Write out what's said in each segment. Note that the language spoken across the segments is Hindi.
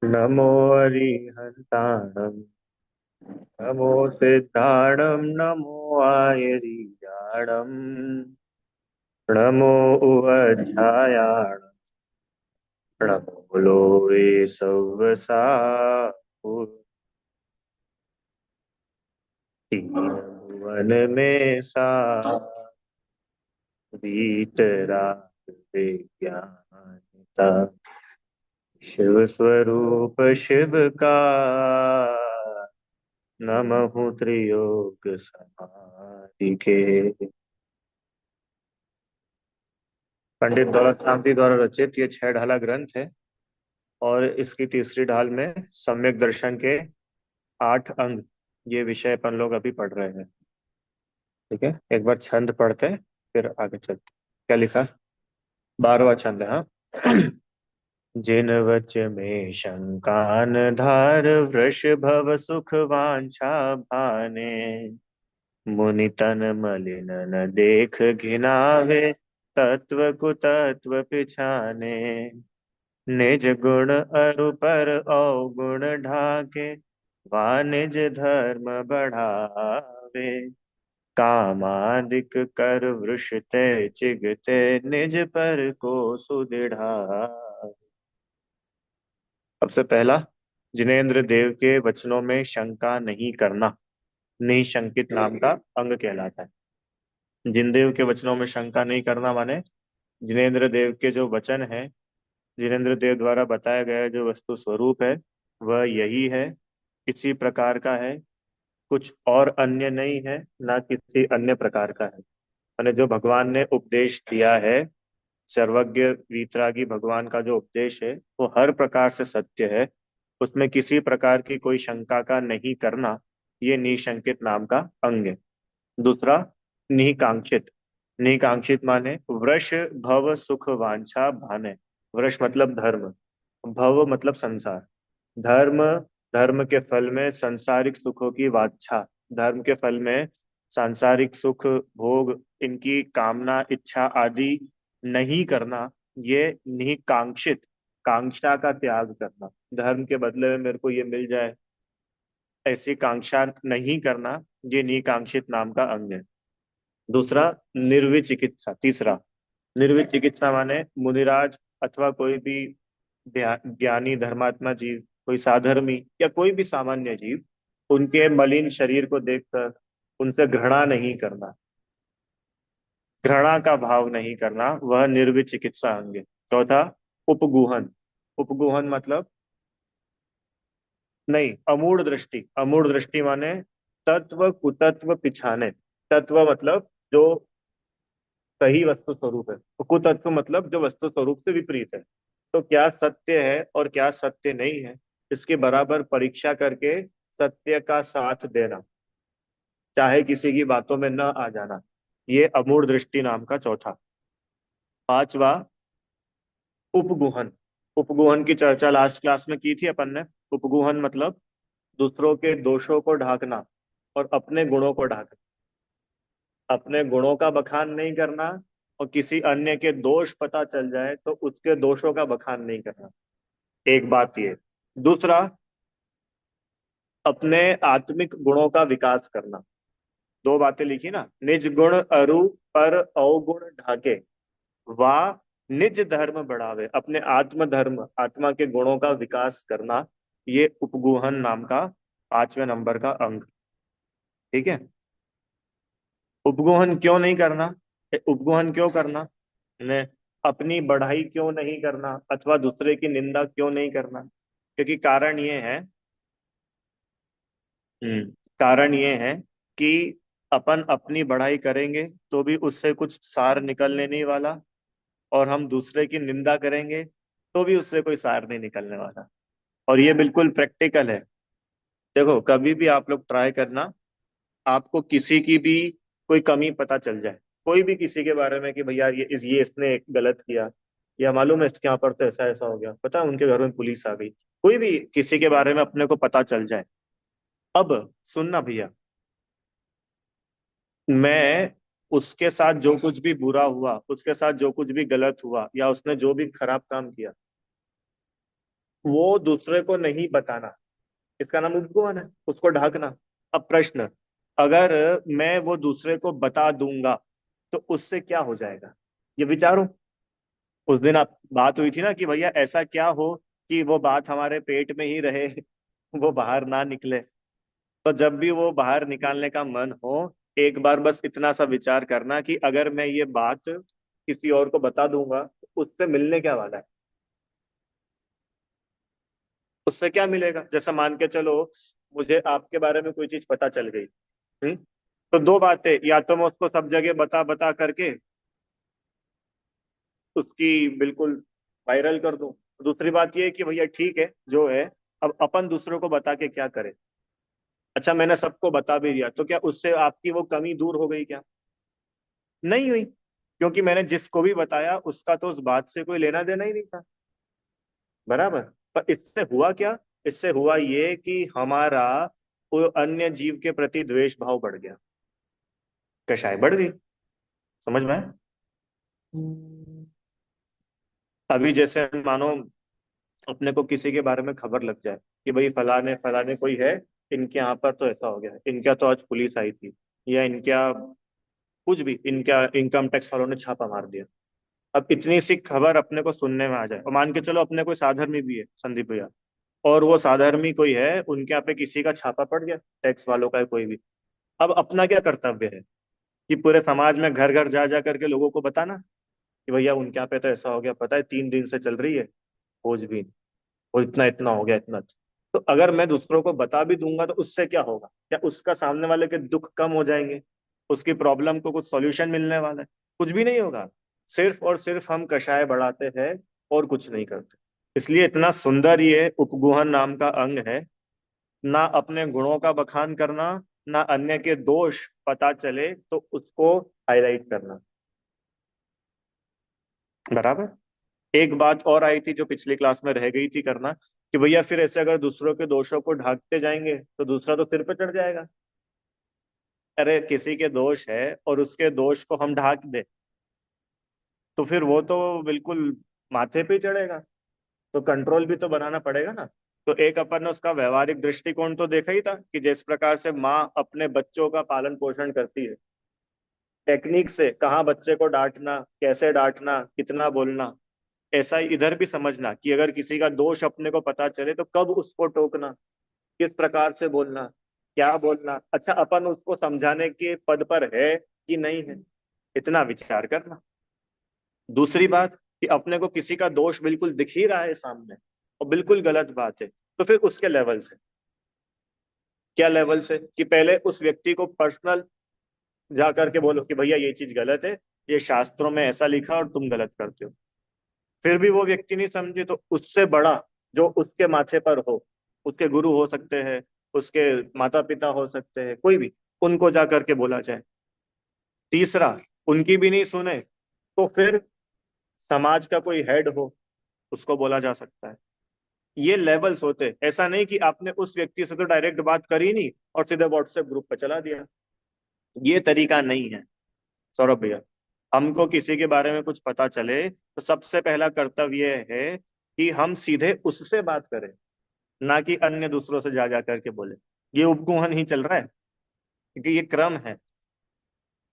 नमो अरिहन्ताणं नमो सिद्धाणं नमो आयरिजाणं नमो उवध्यायाणं नमो लोवे तीन भुवन में सा वीतराग विज्ञानता शिव स्वरूप शिव का नमः त्रियोग समाधि के। पंडित दौलत राम जी द्वारा रचित ये छह ढाला ग्रंथ है। और इसकी तीसरी ढाल में सम्यक दर्शन के 8 अंग, ये विषय अपन लोग अभी पढ़ रहे हैं। ठीक है, एक बार छंद पढ़ते हैं, फिर आगे चलते। क्या लिखा? 12वां छंद है, हाँ। जिन वच में शंका न धार वृष भव सुख वांछा भाने मुनि तन मलिन न देख घिनावे तत्व कुतत्व पिछाने निज गुण अरु पर अवगुण ढाके वा निज धर्म बढ़ावे कामादिक कर वृष ते चिगते निज पर को सुदृढ़ा। सबसे पहला, जिनेन्द्र देव के वचनों में शंका नहीं करना निशंकित नाम का अंग कहलाता है। जिनदेव के वचनों में शंका नहीं करना माने जिनेन्द्र देव के जो वचन है, जिनेन्द्र देव द्वारा बताया गया जो वस्तु स्वरूप है वह यही है, किसी प्रकार का है, कुछ और अन्य नहीं है, ना किसी अन्य प्रकार का है। मैंने जो भगवान ने उपदेश दिया है, सर्वज्ञ वीतरागी भगवान का जो उपदेश है वो हर प्रकार से सत्य है, उसमें किसी प्रकार की कोई शंका का नहीं करना, ये निशंकित नाम का अंग है। दूसरा, निकांक्षित। निकांक्षित माने वृष भव सुख वांछा भाने। वृष मतलब धर्म, भव मतलब संसार। धर्म, धर्म के फल में सांसारिक सुखों की वांछा, धर्म के फल में सांसारिक सुख भोग इनकी कामना इच्छा आदि नहीं करना, ये निकांक्षित, कांक्षा का त्याग करना। धर्म के बदले में मेरे को ये मिल जाए ऐसी कांक्षा नहीं करना, ये निकांक्षित नाम का अंग है। दूसरा, निर्विचिकित्सा। तीसरा, निर्विचिकित्सा माने मुनिराज अथवा कोई भी ज्ञानी धर्मात्मा जीव, कोई साधर्मी या कोई भी सामान्य जीव, उनके मलिन शरीर को देखकर उनसे घृणा नहीं करना, घृणा का भाव नहीं करना, वह निर्विचिकित्सा अंग है। चौथा, उपगूहन। उपगूहन मतलब नहीं, अमूढ़ दृष्टि। अमूढ़ दृष्टि माने तत्व कुतत्व पिछाने। तत्व मतलब जो सही वस्तु स्वरूप है, कुतत्व मतलब जो वस्तु स्वरूप से विपरीत है। तो क्या सत्य है और क्या सत्य नहीं है, इसके बराबर परीक्षा करके सत्य का साथ देना, चाहे किसी की बातों में न आ जाना, ये अमूढ़ दृष्टि नाम का चौथा। पांचवा, उपगुहन। उपगुहन की चर्चा लास्ट क्लास में की थी अपन ने। उपगुहन मतलब दूसरों के दोषों को ढाकना और अपने गुणों को ढाकना। अपने गुणों का बखान नहीं करना और किसी अन्य के दोष पता चल जाए तो उसके दोषों का बखान नहीं करना, एक बात ये। दूसरा, अपने आत्मिक गुणों का विकास करना। दो बातें लिखी ना, निज गुण अरु पर अवगुण ढाके वा निज धर्म बढ़ावे, अपने आत्म धर्म आत्मा के गुणों का विकास करना, ये उपगुहन नाम का 5वें नंबर का अंग। ठीक है। उपगुहन क्यों नहीं करना? उपगुहन क्यों करना ने, अपनी बढ़ाई क्यों नहीं करना अथवा दूसरे की निंदा क्यों नहीं करना? क्योंकि कारण ये है, कारण ये है कि अपन अपनी बढ़ाई करेंगे तो भी उससे कुछ सार निकलने नहीं वाला, और हम दूसरे की निंदा करेंगे तो भी उससे कोई सार नहीं निकलने वाला। और ये बिल्कुल प्रैक्टिकल है। देखो, कभी भी आप लोग ट्राई करना, आपको किसी की भी कोई कमी पता चल जाए, कोई भी किसी के बारे में कि भैया ये इसने गलत किया, या मालूम है इसके यहाँ पर तो ऐसा ऐसा हो गया, पता है उनके घर में पुलिस आ गई, कोई भी किसी के बारे में अपने को पता चल जाए। अब सुनना भैया, मैं उसके साथ जो कुछ भी बुरा हुआ, उसके साथ जो कुछ भी गलत हुआ, या उसने जो भी खराब काम किया, वो दूसरे को नहीं बताना, इसका नाम उपगुहन है, उसको ढाकना। अब प्रश्न, अगर मैं वो दूसरे को बता दूंगा तो उससे क्या हो जाएगा, ये विचारो। उस दिन आप बात हुई थी ना कि भैया ऐसा क्या हो कि वो बात हमारे पेट में ही रहे, वो बाहर ना निकले। तो जब भी वो बाहर निकालने का मन हो, एक बार बस इतना सा विचार करना कि अगर मैं ये बात किसी और को बता दूंगा तो उससे मिलने क्या वाला है। उससे क्या मिलेगा, जैसा मान के चलो मुझे आपके बारे में कोई चीज पता चल गई। हम्म। तो दो बातें, या तो मैं उसको सब जगह बता बता करके उसकी बिल्कुल वायरल कर दूं। दूसरी बात ये है कि भैया ठीक है जो है, अब अपन दूसरों को बता के क्या करें। अच्छा मैंने सबको बता भी दिया तो क्या उससे आपकी वो कमी दूर हो गई क्या? नहीं हुई, क्योंकि मैंने जिसको भी बताया उसका तो उस बात से कोई लेना देना ही नहीं था। बराबर। पर इससे हुआ क्या, इससे हुआ ये कि हमारा वो अन्य जीव के प्रति द्वेष भाव बढ़ गया, कशाय बढ़ गई। समझ में आया? अभी जैसे मानो अपने को किसी के बारे में खबर लग जाए कि भाई फलाने फलाने कोई है, इनके यहाँ पर तो ऐसा हो गया, इनका तो आज पुलिस आई थी, या इनका कुछ भी, इनका इनकम टैक्स वालों ने छापा मार दिया। अब इतनी सी खबर अपने को सुनने में आ जाए, और मान के चलो अपने कोई साधर्मी भी है संदीप भैया, और वो साधर्मी कोई है, उनके यहाँ पे किसी का छापा पड़ गया, टैक्स वालों का है कोई भी। अब अपना क्या कर्तव्य है कि पूरे समाज में घर घर जा जा करके लोगों को बताना कि भैया उनके यहाँ पे तो ऐसा हो गया, पता है 3 दिन से चल रही है खोजबीन, और इतना इतना हो गया, इतना। तो अगर मैं दूसरों को बता भी दूंगा तो उससे क्या होगा, क्या उसका सामने वाले के दुख कम हो जाएंगे, उसकी प्रॉब्लम को कुछ सॉल्यूशन मिलने वाला है? कुछ भी नहीं होगा। सिर्फ और सिर्फ हम कषाय बढ़ाते हैं और कुछ नहीं करते। इसलिए इतना सुंदर ये उपगुहन नाम का अंग है, ना अपने गुणों का बखान करना, ना अन्य के दोष पता चले तो उसको हाईलाइट करना। बराबर। एक बात और आई थी जो पिछली क्लास में रह गई थी करना, कि भैया फिर ऐसे अगर दूसरों के दोषों को ढांकते जाएंगे तो दूसरा तो सिर पे चढ़ जाएगा। अरे किसी के दोष है और उसके दोष को हम ढाक दे तो फिर वो तो बिल्कुल माथे पे ही चढ़ेगा। तो कंट्रोल भी तो बनाना पड़ेगा ना। तो एक अपन ने उसका व्यवहारिक दृष्टिकोण तो देखा ही था कि जिस प्रकार से माँ अपने बच्चों का पालन पोषण करती है, टेक्निक से कहाँ बच्चे को डांटना, कैसे डांटना, कितना बोलना, ऐसा ही इधर भी समझना कि अगर किसी का दोष अपने को पता चले तो कब उसको टोकना, किस प्रकार से बोलना, क्या बोलना, अच्छा अपन उसको समझाने के पद पर है कि नहीं है, इतना विचार करना। दूसरी बात कि अपने को किसी का दोष बिल्कुल दिख ही रहा है सामने और बिल्कुल गलत बात है, तो फिर उसके लेवल से, क्या लेवल से, कि पहले उस व्यक्ति को पर्सनल जा करके बोलो कि भैया ये चीज गलत है, ये शास्त्रों में ऐसा लिखा और तुम गलत करते हो। फिर भी वो व्यक्ति नहीं समझे तो उससे बड़ा जो उसके माथे पर हो, उसके गुरु हो सकते हैं, उसके माता पिता हो सकते हैं, कोई भी, उनको जा करके बोला जाए। तीसरा, उनकी भी नहीं सुने तो फिर समाज का कोई हेड हो, उसको बोला जा सकता है। ये लेवल्स होते हैं। ऐसा नहीं कि आपने उस व्यक्ति से तो डायरेक्ट बात करी नहीं और सीधे व्हाट्सएप ग्रुप पे चला दिया, ये तरीका नहीं है। सौरभ भैया, हमको किसी के बारे में कुछ पता चले तो सबसे पहला कर्तव्य है कि हम सीधे उससे बात करें, ना कि अन्य दूसरों से जा जा करके बोले। ये उपगुहन ही चल रहा है, क्योंकि ये क्रम है।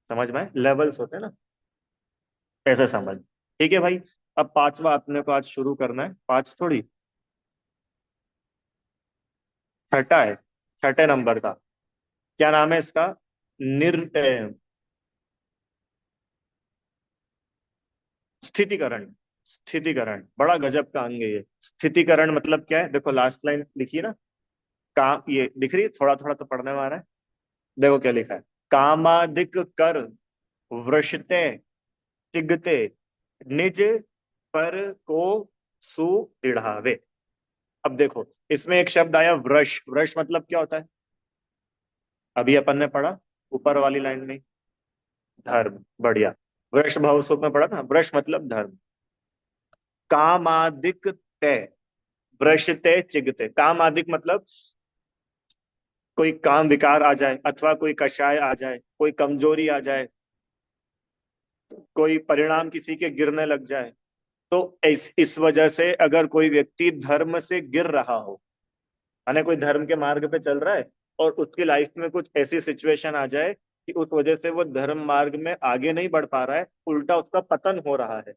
समझ में, लेवल्स होते हैं ना, ऐसे समझ। ठीक है भाई। अब पांचवा अपने को आज शुरू करना है, पांच थोड़ी, छठा है, छठे नंबर का। क्या नाम है इसका? निर स्थितिकरण। स्थितिकरण बड़ा गजब का अंग है ये। स्थितिकरण मतलब क्या है, देखो लास्ट लाइन लिखी है ना, काम, ये दिख रही है, थोड़ा थोड़ा तो पढ़ने में आ रहा है। देखो क्या लिखा है, कामादिक कर वृषते चिगते निज पर को सुदृढ़ावे। अब देखो इसमें एक शब्द आया वृष, वृष मतलब क्या होता है, अभी अपन ने पढ़ा ऊपर वाली लाइन में, धर्म। बढ़िया। वृष भाव सूक्त में पढ़ा ना, वृष मतलब धर्म। कामादिक तय, वृषते चिगते, कामादिक मतलब कोई काम विकार आ जाए, अथवा कोई कषाय आ जाए, कोई कमजोरी आ जाए, कोई परिणाम किसी के गिरने लग जाए, तो इस वजह से अगर कोई व्यक्ति धर्म से गिर रहा हो, माने कोई धर्म के मार्ग पे चल रहा है और उसकी लाइफ में कुछ ऐसी सिचुएशन आ जाए कि उस वजह से वो धर्म मार्ग में आगे नहीं बढ़ पा रहा है, उल्टा उसका पतन हो रहा है,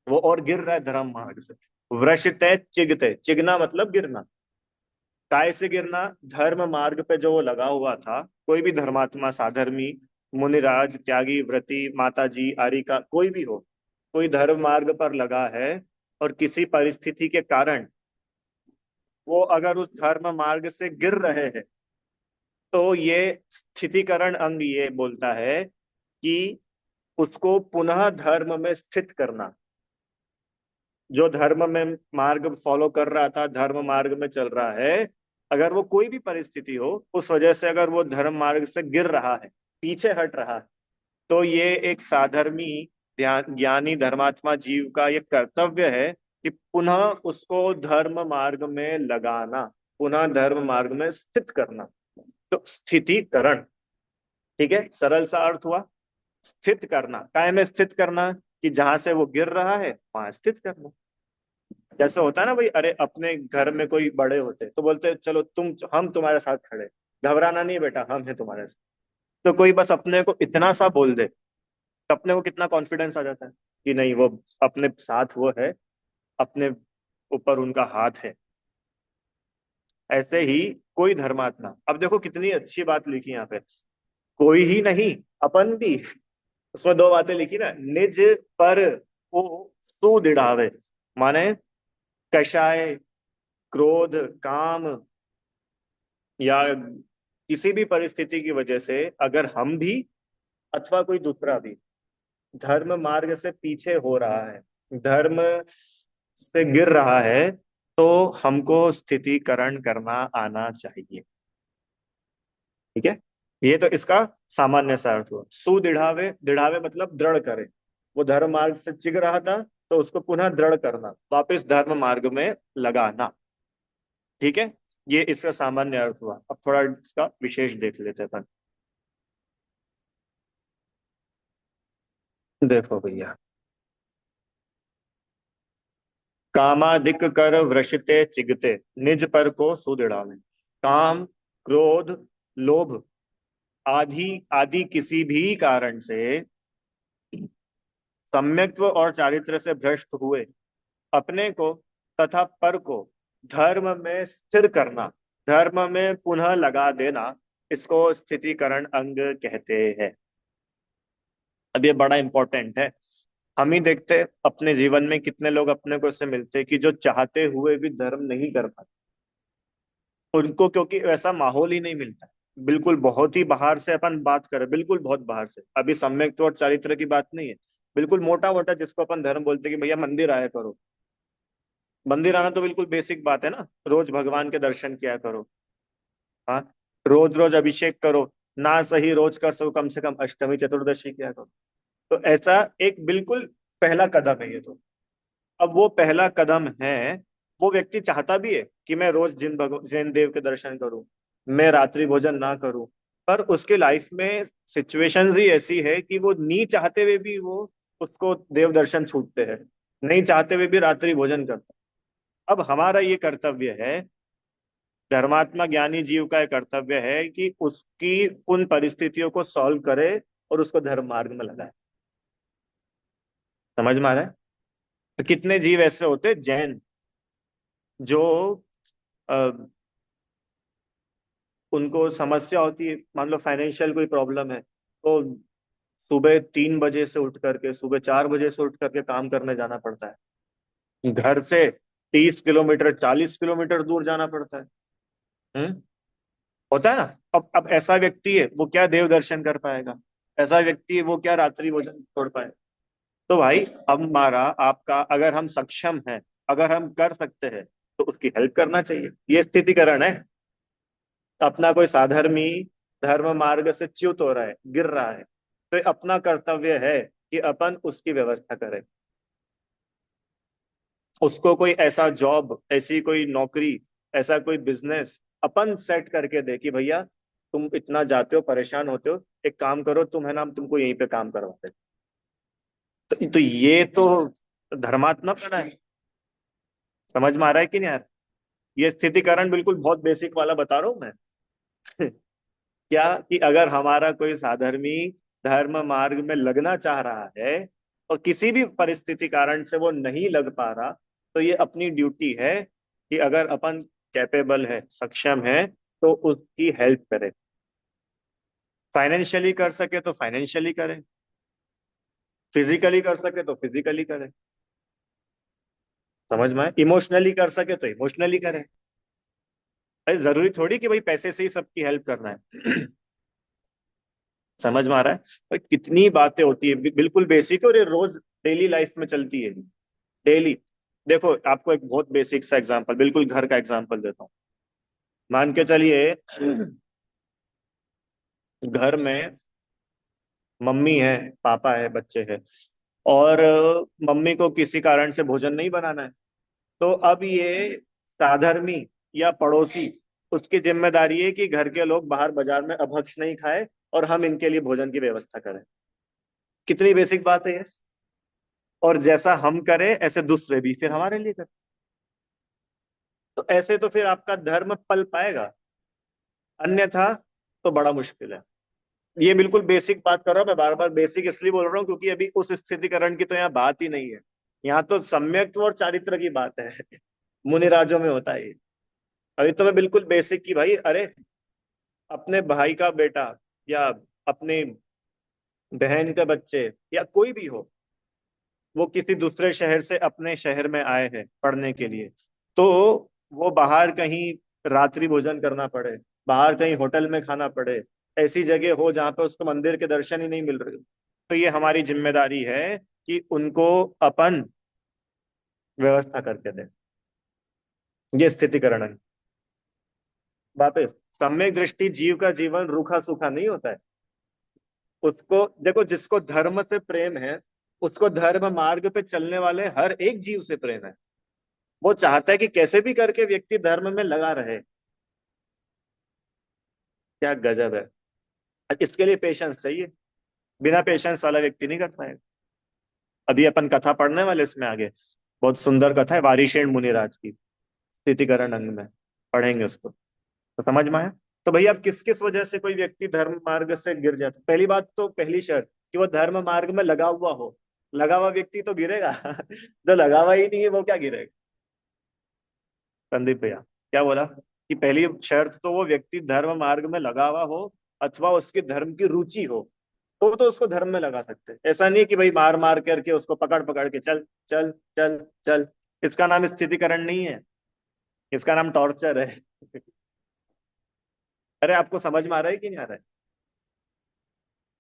वो और गिर रहा है धर्म मार्ग से। वृषते चिगते, चिगना मतलब गिरना। काय से गिरना? धर्म मार्ग पे जो वो लगा हुआ था, कोई भी धर्मात्मा, साधर्मी, मुनिराज, त्यागी, व्रती, माता जी, आर्यिका, कोई भी हो, कोई धर्म मार्ग पर लगा है और किसी परिस्थिति के कारण वो अगर उस धर्म मार्ग से गिर रहे हैं, तो ये स्थितिकरण अंग ये बोलता है कि उसको पुनः धर्म में स्थित करना। जो धर्म में मार्ग फॉलो कर रहा था, धर्म मार्ग में चल रहा है, अगर वो कोई भी परिस्थिति हो, उस वजह से अगर वो धर्म मार्ग से गिर रहा है, पीछे हट रहा है, तो ये एक साधर्मी, ध्यान ज्ञानी धर्मात्मा जीव का ये कर्तव्य है कि पुनः उसको धर्म मार्ग में लगाना, पुनः धर्म मार्ग में स्थित करना। तो स्थितिकरण, ठीक है, सरल सा अर्थ हुआ। स्थित करना, काय में स्थित करना? कि जहां से वो गिर रहा है वहां स्थित करना। जैसे होता है ना भाई, अरे अपने घर में कोई बड़े होते तो बोलते चलो तुम, हम तुम्हारे साथ खड़े, घबराना नहीं बेटा, हम हैं तुम्हारे साथ। तो कोई बस अपने को इतना सा बोल दे, तो अपने को कितना कॉन्फिडेंस आ जाता है कि नहीं, वो अपने साथ वो है, अपने ऊपर उनका हाथ है। ऐसे ही कोई धर्मात्मा, अब देखो कितनी अच्छी बात लिखी यहाँ पे, कोई ही नहीं, अपन भी। उसमें दो बातें लिखी ना, निज पर को सुदृढ़ावे, माने कषाय, क्रोध, काम या किसी भी परिस्थिति की वजह से अगर हम भी अथवा कोई दूसरा भी धर्म मार्ग से पीछे हो रहा है, धर्म से गिर रहा है, तो हमको स्थितिकरण करना आना चाहिए। ठीक है, ये तो इसका सामान्य सा अर्थ हुआ। सुदृढ़ावे, दृढ़ावे मतलब दृढ़ करे। वो धर्म मार्ग से चिग रहा था, तो उसको पुनः दृढ़ करना, वापस धर्म मार्ग में लगाना। ठीक है, ये इसका सामान्य अर्थ हुआ। अब थोड़ा इसका विशेष देख लेते हैं अपन। देखो भैया, कामादिक कर वृषते चिगते, निज पर को सुदृढ़ावे। काम, क्रोध, लोभ आदि आदि किसी भी कारण से सम्यक्त्व और चारित्र से भ्रष्ट हुए अपने को तथा पर को धर्म में स्थिर करना, धर्म में पुनः लगा देना, इसको स्थितिकरण अंग कहते हैं। अब ये बड़ा इंपॉर्टेंट है। हम ही देखते हैं अपने जीवन में कितने लोग अपने को इससे मिलते हैं कि जो चाहते हुए भी धर्म नहीं कर पाते, उनको क्योंकि वैसा माहौल ही नहीं मिलता। बिल्कुल बहुत ही बाहर से अपन बात करें, बिल्कुल बहुत बाहर से, अभी सम्यक तो और चारित्र की बात नहीं है, बिल्कुल मोटा मोटा जिसको अपन धर्म बोलते हैं कि भैया मंदिर आया करो। मंदिर आना तो बिल्कुल बेसिक बात है ना, रोज भगवान के दर्शन किया करो। हाँ, रोज रोज अभिषेक करो, ना सही रोज कर सको कम से कम अष्टमी चतुर्दशी किया करो। तो ऐसा एक बिल्कुल पहला कदम है ये तो। अब वो पहला कदम है, वो व्यक्ति चाहता भी है कि मैं रोज जैन देव के दर्शन करूं, मैं रात्रि भोजन ना करूं, पर उसके लाइफ में सिचुएशंस ही ऐसी है कि वो नहीं चाहते हुए भी वो, उसको देव दर्शन छूटते हैं, नहीं चाहते हुए भी रात्रि भोजन करता है। अब हमारा ये कर्तव्य है, धर्मात्मा ज्ञानी जीव का एक कर्तव्य है कि उसकी उन परिस्थितियों को सॉल्व करे और उसको धर्म मार्ग में लगाए। समझ में आ रहा है? तो कितने जीव ऐसे होते हैं जैन, जो उनको समस्या होती है, मान लो फाइनेंशियल कोई प्रॉब्लम है, तो सुबह 3 बजे से उठ करके, सुबह 4 बजे से उठ करके काम करने जाना पड़ता है, घर से 30 किलोमीटर 40 किलोमीटर दूर जाना पड़ता है। हम्म, होता है ना। अब ऐसा व्यक्ति है, वो क्या देव दर्शन कर पाएगा? ऐसा व्यक्ति है, वो क्या रात्रि भोजन छोड़ पाए? तो भाई, हमारा आपका, अगर हम सक्षम हैं, अगर हम कर सकते हैं, तो उसकी हेल्प करना चाहिए। ये स्थितिकरण है। अपना कोई साधर्मी धर्म मार्ग से च्युत हो रहा है, गिर रहा है, तो ये अपना कर्तव्य है कि अपन उसकी व्यवस्था करें, उसको कोई ऐसा जॉब, ऐसी कोई नौकरी, ऐसा कोई बिजनेस अपन सेट करके दे कि भैया तुम इतना जाते हो, परेशान होते हो, एक काम करो तुम, है ना, हम तुमको यहीं पे काम करवाते हैं। तो ये तो तो धर्मात्मक बना है। समझ में आ रहा है कि नहीं यार? ये स्थितिकरण बिल्कुल बहुत बेसिक वाला बता रहा हूं मैं। क्या कि अगर हमारा कोई साधर्मी धर्म मार्ग में लगना चाह रहा है और किसी भी परिस्थिति कारण से वो नहीं लग पा रहा, तो ये अपनी ड्यूटी है कि अगर अपन कैपेबल है, सक्षम है, तो उसकी हेल्प करें। फाइनेंशियली कर सके तो फाइनेंशियली करें, फिजिकली कर सके तो फिजिकली करें। समझ में? इमोशनली कर सके तो इमोशनली करें। अरे जरूरी थोड़ी कि भाई पैसे से ही सबकी हेल्प करना है। समझ में आ रहा है? और कितनी बातें होती है बिल्कुल बेसिक है, और ये रोज डेली लाइफ में चलती है। डेली। देखो आपको एक बहुत बेसिक सा एग्जांपल, बिल्कुल घर का एग्जांपल देता हूँ। मान के चलिए घर में मम्मी है, पापा है, बच्चे हैं, और मम्मी को किसी कारण से भोजन नहीं बनाना है। तो अब ये साधर्मी या पड़ोसी, उसकी जिम्मेदारी है कि घर के लोग बाहर बाजार में अभक्ष नहीं खाए और हम इनके लिए भोजन की व्यवस्था करें। कितनी बेसिक बात है ये। और जैसा हम करें ऐसे दूसरे भी फिर हमारे लिए करें। तो ऐसे तो फिर आपका धर्म पल पाएगा, अन्यथा तो बड़ा मुश्किल है। ये बिल्कुल बेसिक बात कर रहा हूं मैं, बार बार बेसिक इसलिए बोल रहा हूँ क्योंकि अभी उस स्थितिकरण की तो यहाँ बात ही नहीं है। यहाँ तो सम्यक्त्व और चारित्र की बात है। मुनिराजों में होता है ये। अभी तो मैं बिल्कुल बेसिक की भाई, अरे अपने भाई का बेटा या अपनी बहन के बच्चे या कोई भी हो, वो किसी दूसरे शहर से अपने शहर में आए हैं पढ़ने के लिए, तो वो बाहर कहीं रात्रि भोजन करना पड़े, बाहर कहीं होटल में खाना पड़े, ऐसी जगह हो जहाँ पे उसको मंदिर के दर्शन ही नहीं मिल रहे, तो ये हमारी जिम्मेदारी है कि उनको अपन व्यवस्था करके दें। ये स्थितिकरण है। वापस सम्यक दृष्टि, जीव का जीवन रूखा सूखा नहीं होता है। उसको देखो, जिसको धर्म से प्रेम है, उसको धर्म मार्ग पे चलने वाले हर एक जीव से प्रेम है। वो चाहता है कि कैसे भी करके व्यक्ति धर्म में लगा रहे। क्या गजब है। इसके लिए पेशेंस चाहिए। बिना पेशेंस वाला व्यक्ति नहीं कर पाएगा। अभी अपन कथा पढ़ने वाले इसमें आगे, बहुत सुंदर कथा है वारिशेन मुनिराज की, स्थितिकरण अंग में पढ़ेंगे उसको, तो समझ में आया। तो भैया अब किस किस वजह से कोई व्यक्ति धर्म मार्ग से गिर जाता है? पहली बात तो पहली शर्त कि वो धर्म मार्ग में लगा हुआ हो। लगा हुआ व्यक्ति तो गिरेगा। जो लगा हुआ ही नहीं है वो क्या गिरेगा? संदीप भैया क्या बोला कि पहली शर्त तो वो व्यक्ति धर्म मार्ग में लगा हुआ हो, अथवा उसकी धर्म की रुचि हो, तो उसको धर्म में लगा सकते हैं। ऐसा नहीं है कि भाई मार मार करके उसको पकड़ पकड़ के चल चल चल चल। इसका नाम स्थितिकरण नहीं है, इसका नाम टॉर्चर है। अरे आपको समझ में आ रहा है कि नहीं आ रहा है?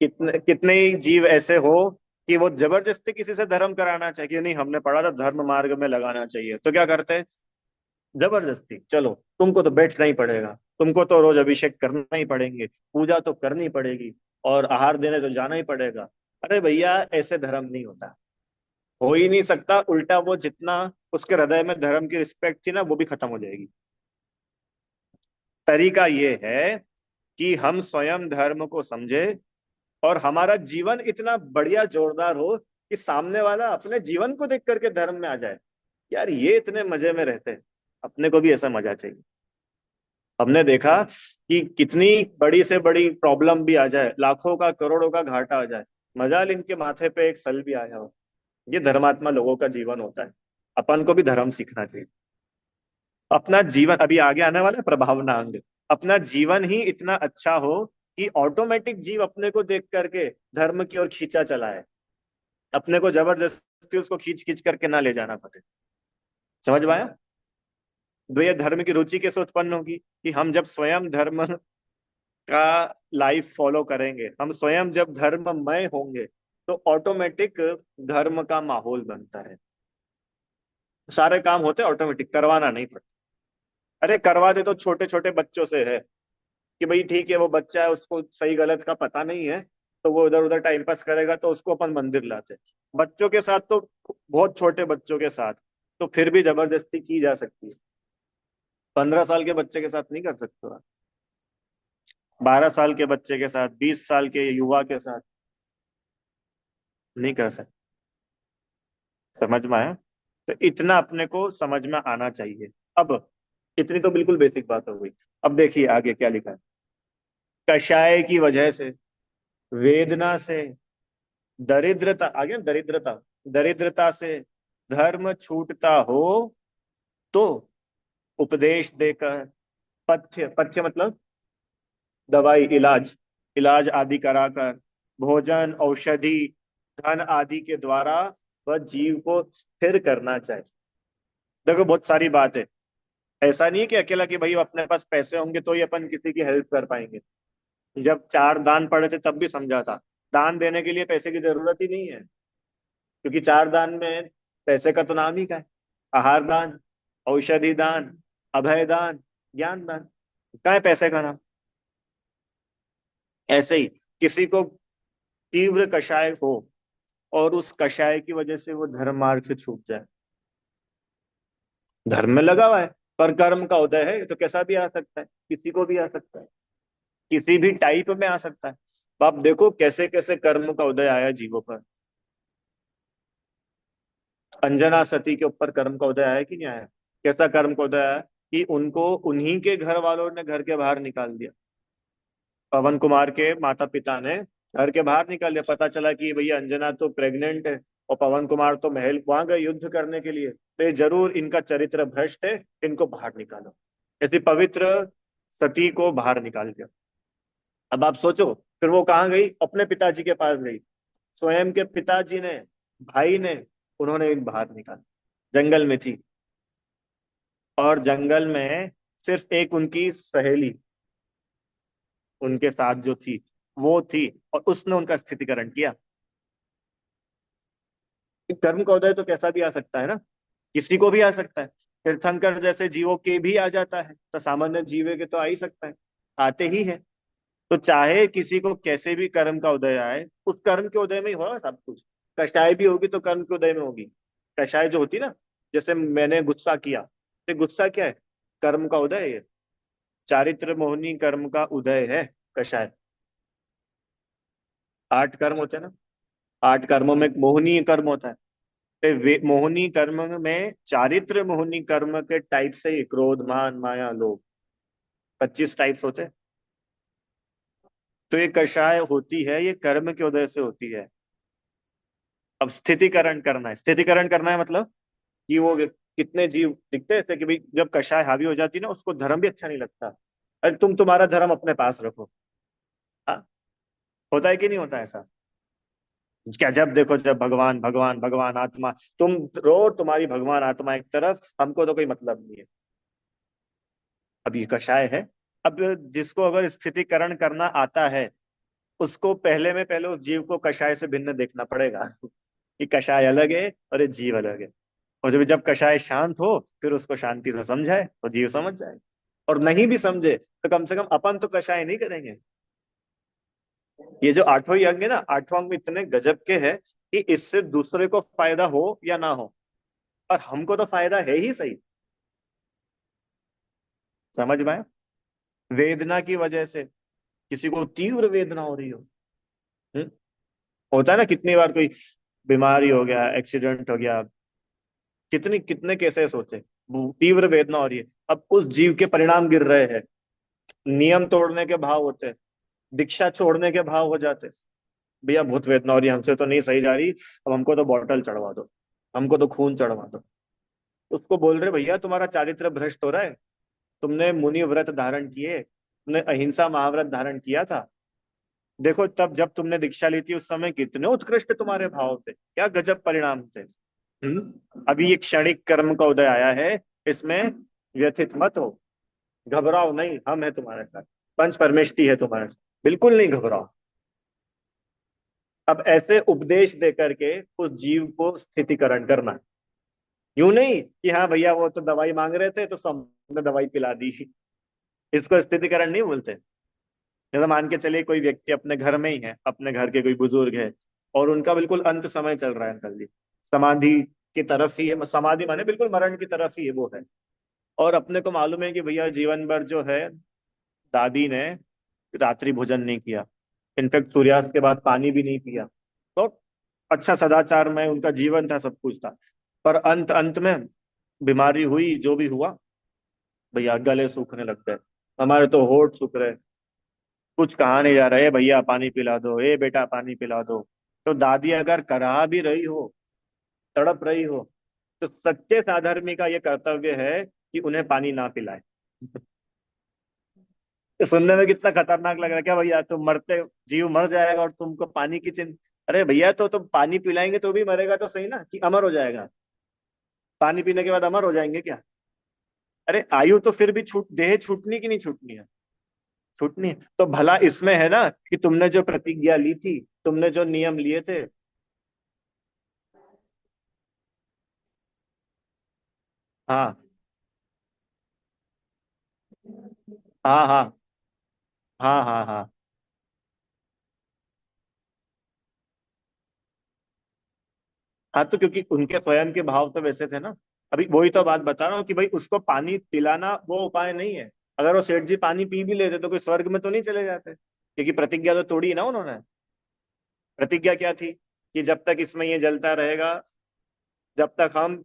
कितने कितने ही जीव ऐसे हो कि वो जबरदस्ती किसी से धर्म कराना चाहिए कि नहीं, हमने पढ़ा था धर्म मार्ग में लगाना चाहिए, तो क्या करते हैं? जबरदस्ती चलो, तुमको तो बैठना ही पड़ेगा, तुमको तो रोज अभिषेक करना ही पड़ेंगे, पूजा तो करनी पड़ेगी, और आहार देने तो जाना ही पड़ेगा। अरे भैया ऐसे धर्म नहीं होता, हो ही नहीं सकता। उल्टा वो जितना उसके हृदय में धर्म की रिस्पेक्ट थी ना, वो भी खत्म हो जाएगी। तरीका ये है कि हम स्वयं धर्म को समझे और हमारा जीवन इतना बढ़िया जोरदार हो कि सामने वाला अपने जीवन को देख करके धर्म में आ जाए। यार ये इतने मजे में रहते हैं, अपने को भी ऐसा मजा चाहिए। हमने देखा कि कितनी बड़ी से बड़ी प्रॉब्लम भी आ जाए, लाखों का करोड़ों का घाटा आ जाए, मजाल इनके माथे पे एक सल भी आया हो। ये धर्मात्मा लोगों का जीवन होता है। अपन को भी धर्म सीखना चाहिए। अपना जीवन अभी आगे आने वाला है प्रभावना अंग। अपना जीवन ही इतना अच्छा हो कि ऑटोमेटिक जीव अपने को देख करके धर्म की ओर खींचा चला है, अपने को जबरदस्ती उसको खींच खींच करके ना ले जाना पड़े। समझ में आया? तो ये धर्म की रुचि कैसे उत्पन्न होगी कि हम जब स्वयं धर्म का लाइफ फॉलो करेंगे, हम स्वयं जब धर्ममय होंगे, तो ऑटोमेटिक धर्म का माहौल बनता है। सारे काम होते ऑटोमेटिक, करवाना नहीं पड़ता। अरे करवा दे तो छोटे छोटे बच्चों से है कि भाई ठीक है वो बच्चा है, उसको सही गलत का पता नहीं है, तो वो इधर उधर टाइम पास करेगा, तो उसको अपन मंदिर लाते। बच्चों के साथ तो, बहुत छोटे बच्चों के साथ तो फिर भी जबरदस्ती की जा सकती है। 15 साल के बच्चे के साथ नहीं कर सकते हो आप। 12 साल के बच्चे के साथ, 20 साल के युवा के साथ नहीं कर सकते। समझ में आया? तो इतना अपने को समझ में आना चाहिए। अब इतनी तो बिल्कुल बेसिक बात हो गई। अब देखिए आगे क्या लिखा है। कषाय की वजह से, वेदना से, दरिद्रता, आगे दरिद्रता, दरिद्रता से धर्म छूटता हो तो उपदेश देकर, पथ्य, पथ्य मतलब दवाई, इलाज, इलाज आदि कराकर, भोजन, औषधि, धन आदि के द्वारा वह जीव को स्थिर करना चाहिए। देखो बहुत सारी बात है। ऐसा नहीं है कि अकेला कि भाई अपने पास पैसे होंगे तो ही अपन किसी की हेल्प कर पाएंगे। जब चार दान पढ़े थे तब भी समझा था, दान देने के लिए पैसे की जरूरत ही नहीं है, क्योंकि चार दान में पैसे का तो नाम ही का है। आहार दान, औषधि दान, अभय दान, ज्ञान दान, का है पैसे का नाम। ऐसे ही किसी को तीव्र कषाय हो और उस कषाय की वजह से वो धर्म मार्ग से छूट जाए, धर्म में लगा हुआ है पर कर्म का उदय है, ये तो कैसा भी आ सकता है, किसी को भी आ सकता है, किसी भी टाइप में आ सकता है। तो आप देखो कैसे कैसे कर्म का उदय आया जीवों पर। अंजना सती के ऊपर कर्म का उदय आया कि नहीं आया? कैसा कर्म का उदय आया कि उनको उन्हीं के घर वालों ने घर के बाहर निकाल दिया। पवन कुमार के माता पिता ने घर के बाहर निकाल दिया। पता चला कि भैया अंजना तो प्रेग्नेंट है और पवन कुमार तो महल वहां गए युद्ध करने के लिए, तो ये जरूर इनका चरित्र भ्रष्ट है, इनको बाहर निकालो। ऐसी पवित्र सती को बाहर निकाल दिया। अब आप सोचो, फिर वो कहाँ गई? अपने पिताजी के पास गई। स्वयं के पिताजी ने, भाई ने, उन्होंने बाहर निकाला। जंगल में थी, और जंगल में सिर्फ एक उनकी सहेली उनके साथ जो थी वो थी, और उसने उनका स्थितिकरण किया। कर्म का उदय तो कैसा भी आ सकता है ना, किसी को भी आ सकता है। तीर्थंकर जैसे जीवों के भी आ जाता है, तो सामान्य जीवे के तो आ ही सकता है, आते ही है। तो चाहे किसी को कैसे भी कर्म का उदय आए, उस कर्म के उदय में ही होगा सब कुछ। कषाय भी होगी तो कर्म के उदय में होगी। कषाय जो होती ना, जैसे मैंने गुस्सा किया, तो गुस्सा क्या है? कर्म का उदय है ये। चारित्र मोहनी कर्म का उदय है कषाय। आठ कर्म होते हैं ना, आठ कर्मों में एक मोहनीय कर्म होता है। तो मोहनी कर्म में चारित्र मोहनी कर्म के टाइप से ही क्रोध, मान, माया, लोभ, 25 टाइप्स होते हैं। तो ये कषाय होती है, ये कर्म के उदय से होती है। अब स्थितिकरण करना है, स्थितिकरण करना है मतलब कि वो कितने जीव दिखते हैं ऐसे कि भाई जब कषाय हावी हो जाती है ना, उसको धर्म भी अच्छा नहीं लगता। अरे तुम तुम्हारा धर्म अपने पास रखो। हाँ, होता है कि नहीं होता ऐसा? क्या, जब देखो जब भगवान भगवान भगवान आत्मा, तुम रो, तुम्हारी भगवान आत्मा एक तरफ, हमको तो कोई मतलब नहीं है। अब ये कषाय है। अब जिसको अगर स्थितिकरण करना आता है, उसको पहले में पहले उस जीव को कषाय से भिन्न देखना पड़ेगा कि कषाय अलग है और ये जीव अलग है। और जब जब कषाय शांत हो, फिर उसको शांति से समझाए तो जीव समझ जाए। और नहीं भी समझे तो कम से कम अपन तो कषाय नहीं करेंगे। ये जो आठों ही अंग है ना, आठों अंग इतने गजब के हैं कि इससे दूसरे को फायदा हो या ना हो, और हमको तो फायदा है ही सही। समझ में आया? वेदना की वजह से, किसी को तीव्र वेदना हो रही हो। हम्म? होता है ना, कितनी बार कोई बीमारी हो गया, एक्सीडेंट हो गया, कितनी कितने केसेस होते हैं, वो तीव्र वेदना हो रही है, अब उस जीव के परिणाम गिर रहे हैं, नियम तोड़ने के भाव होते हैं, दीक्षा छोड़ने के भाव हो जाते हैं। भैया बहुत वेदना हो रही है, हमसे तो नहीं सही जा रही, अब हमको तो बॉटल चढ़वा दो, हमको तो खून चढ़वा दो। उसको बोल रहे भैया तुम्हारा चारित्र भ्रष्ट हो रहा है, तुमने मुनि व्रत धारण किए, तुमने अहिंसा महाव्रत धारण किया था। देखो तब जब तुमने दीक्षा ली थी उस समय कितने उत्कृष्ट तुम्हारे भाव थे, क्या गजब परिणाम थे। अभी ये क्षणिक कर्म का उदय आया है, इसमें व्यथित मत हो, घबराओ नहीं, हम है तुम्हारे साथ, पंच परमेष्टि है तुम्हारे साथ, बिल्कुल नहीं घबराओ। अब ऐसे उपदेश दे करके उस जीव को स्थितिकरण करना। यूं नहीं कि हाँ भैया वो तो दवाई मांग रहे थे तो सबने दवाई पिला दी, इसको स्थितिकरण नहीं बोलते। जैसे मान के चलिए कोई व्यक्ति अपने घर में ही है, अपने घर के कोई बुजुर्ग है, और उनका बिल्कुल अंत समय चल रहा है अंकल जी, समाधि की तरफ ही है, समाधि माने बिल्कुल मरण की तरफ ही है वो है। और अपने को मालूम है कि भैया जीवन भर जो है दादी ने रात्रि भोजन नहीं किया, इनफैक्ट सूर्यास्त के बाद पानी भी नहीं पिया, तो अच्छा सदाचार में उनका जीवन था, सब कुछ था। पर अंत अंत में बीमारी हुई, जो भी हुआ, भैया गले सूखने लग गए, हमारे तो होठ सूख रहे, कुछ कहा नहीं जा रहा है, भैया पानी पिला दो, ए बेटा पानी पिला दो। तो दादी अगर कराह भी रही हो, तड़प रही हो, तो सच्चे साधर्मी का ये कर्तव्य है कि उन्हें पानी ना पिलाए। तो सुनने में कितना खतरनाक लग रहा है क्या भैया, तुम मरते, जीव मर जाएगा और तुमको पानी की चिंता। अरे भैया, तो तुम पानी पिलाएंगे तो भी मरेगा तो सही ना, कि अमर हो जाएगा? पानी पीने के बाद अमर हो जाएंगे क्या? अरे आयु तो फिर भी छूट, देह छूटनी की नहीं छूटनी है? छूटनी है। तो भला इसमें है ना कि तुमने जो प्रतिज्ञा ली थी, तुमने जो नियम लिए थे। हाँ हाँ हाँ हाँ हाँ हाँ हाँ। तो क्योंकि उनके स्वयं के भाव तो वैसे थे ना। अभी वही तो बात बता रहा हूँ कि भाई उसको पानी पिलाना वो उपाय नहीं है। अगर वो सेठ जी पानी पी भी लेते तो कोई स्वर्ग में तो नहीं चले जाते, क्योंकि प्रतिज्ञा तो तोड़ी ना उन्होंने। प्रतिज्ञा क्या थी कि जब तक इसमें ये जलता रहेगा, जब तक हम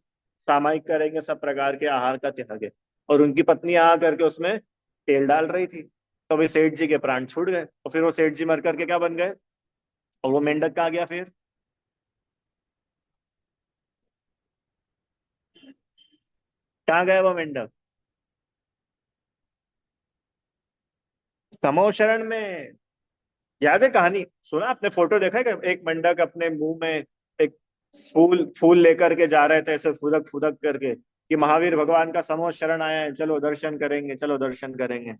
सामायिक करेंगे सब प्रकार के आहार का त्याग है। और उनकी पत्नी आ करके उसमें तेल डाल रही थी, तो भाई सेठ जी के प्राण छूट गए, और फिर वो सेठ जी मर करके क्या बन गए? और वो मेंढक कहाँ गया फिर? कहाँ गया वो मेंढक? समो शरण में। याद है कहानी, सुना आपने? फोटो देखा है क्या? एक मेंढक अपने मुंह में एक फूल फूल लेकर के जा रहे थे, ऐसे फुदक फुदक करके, कि महावीर भगवान का समो शरण आया है, चलो दर्शन करेंगे, चलो दर्शन करेंगे।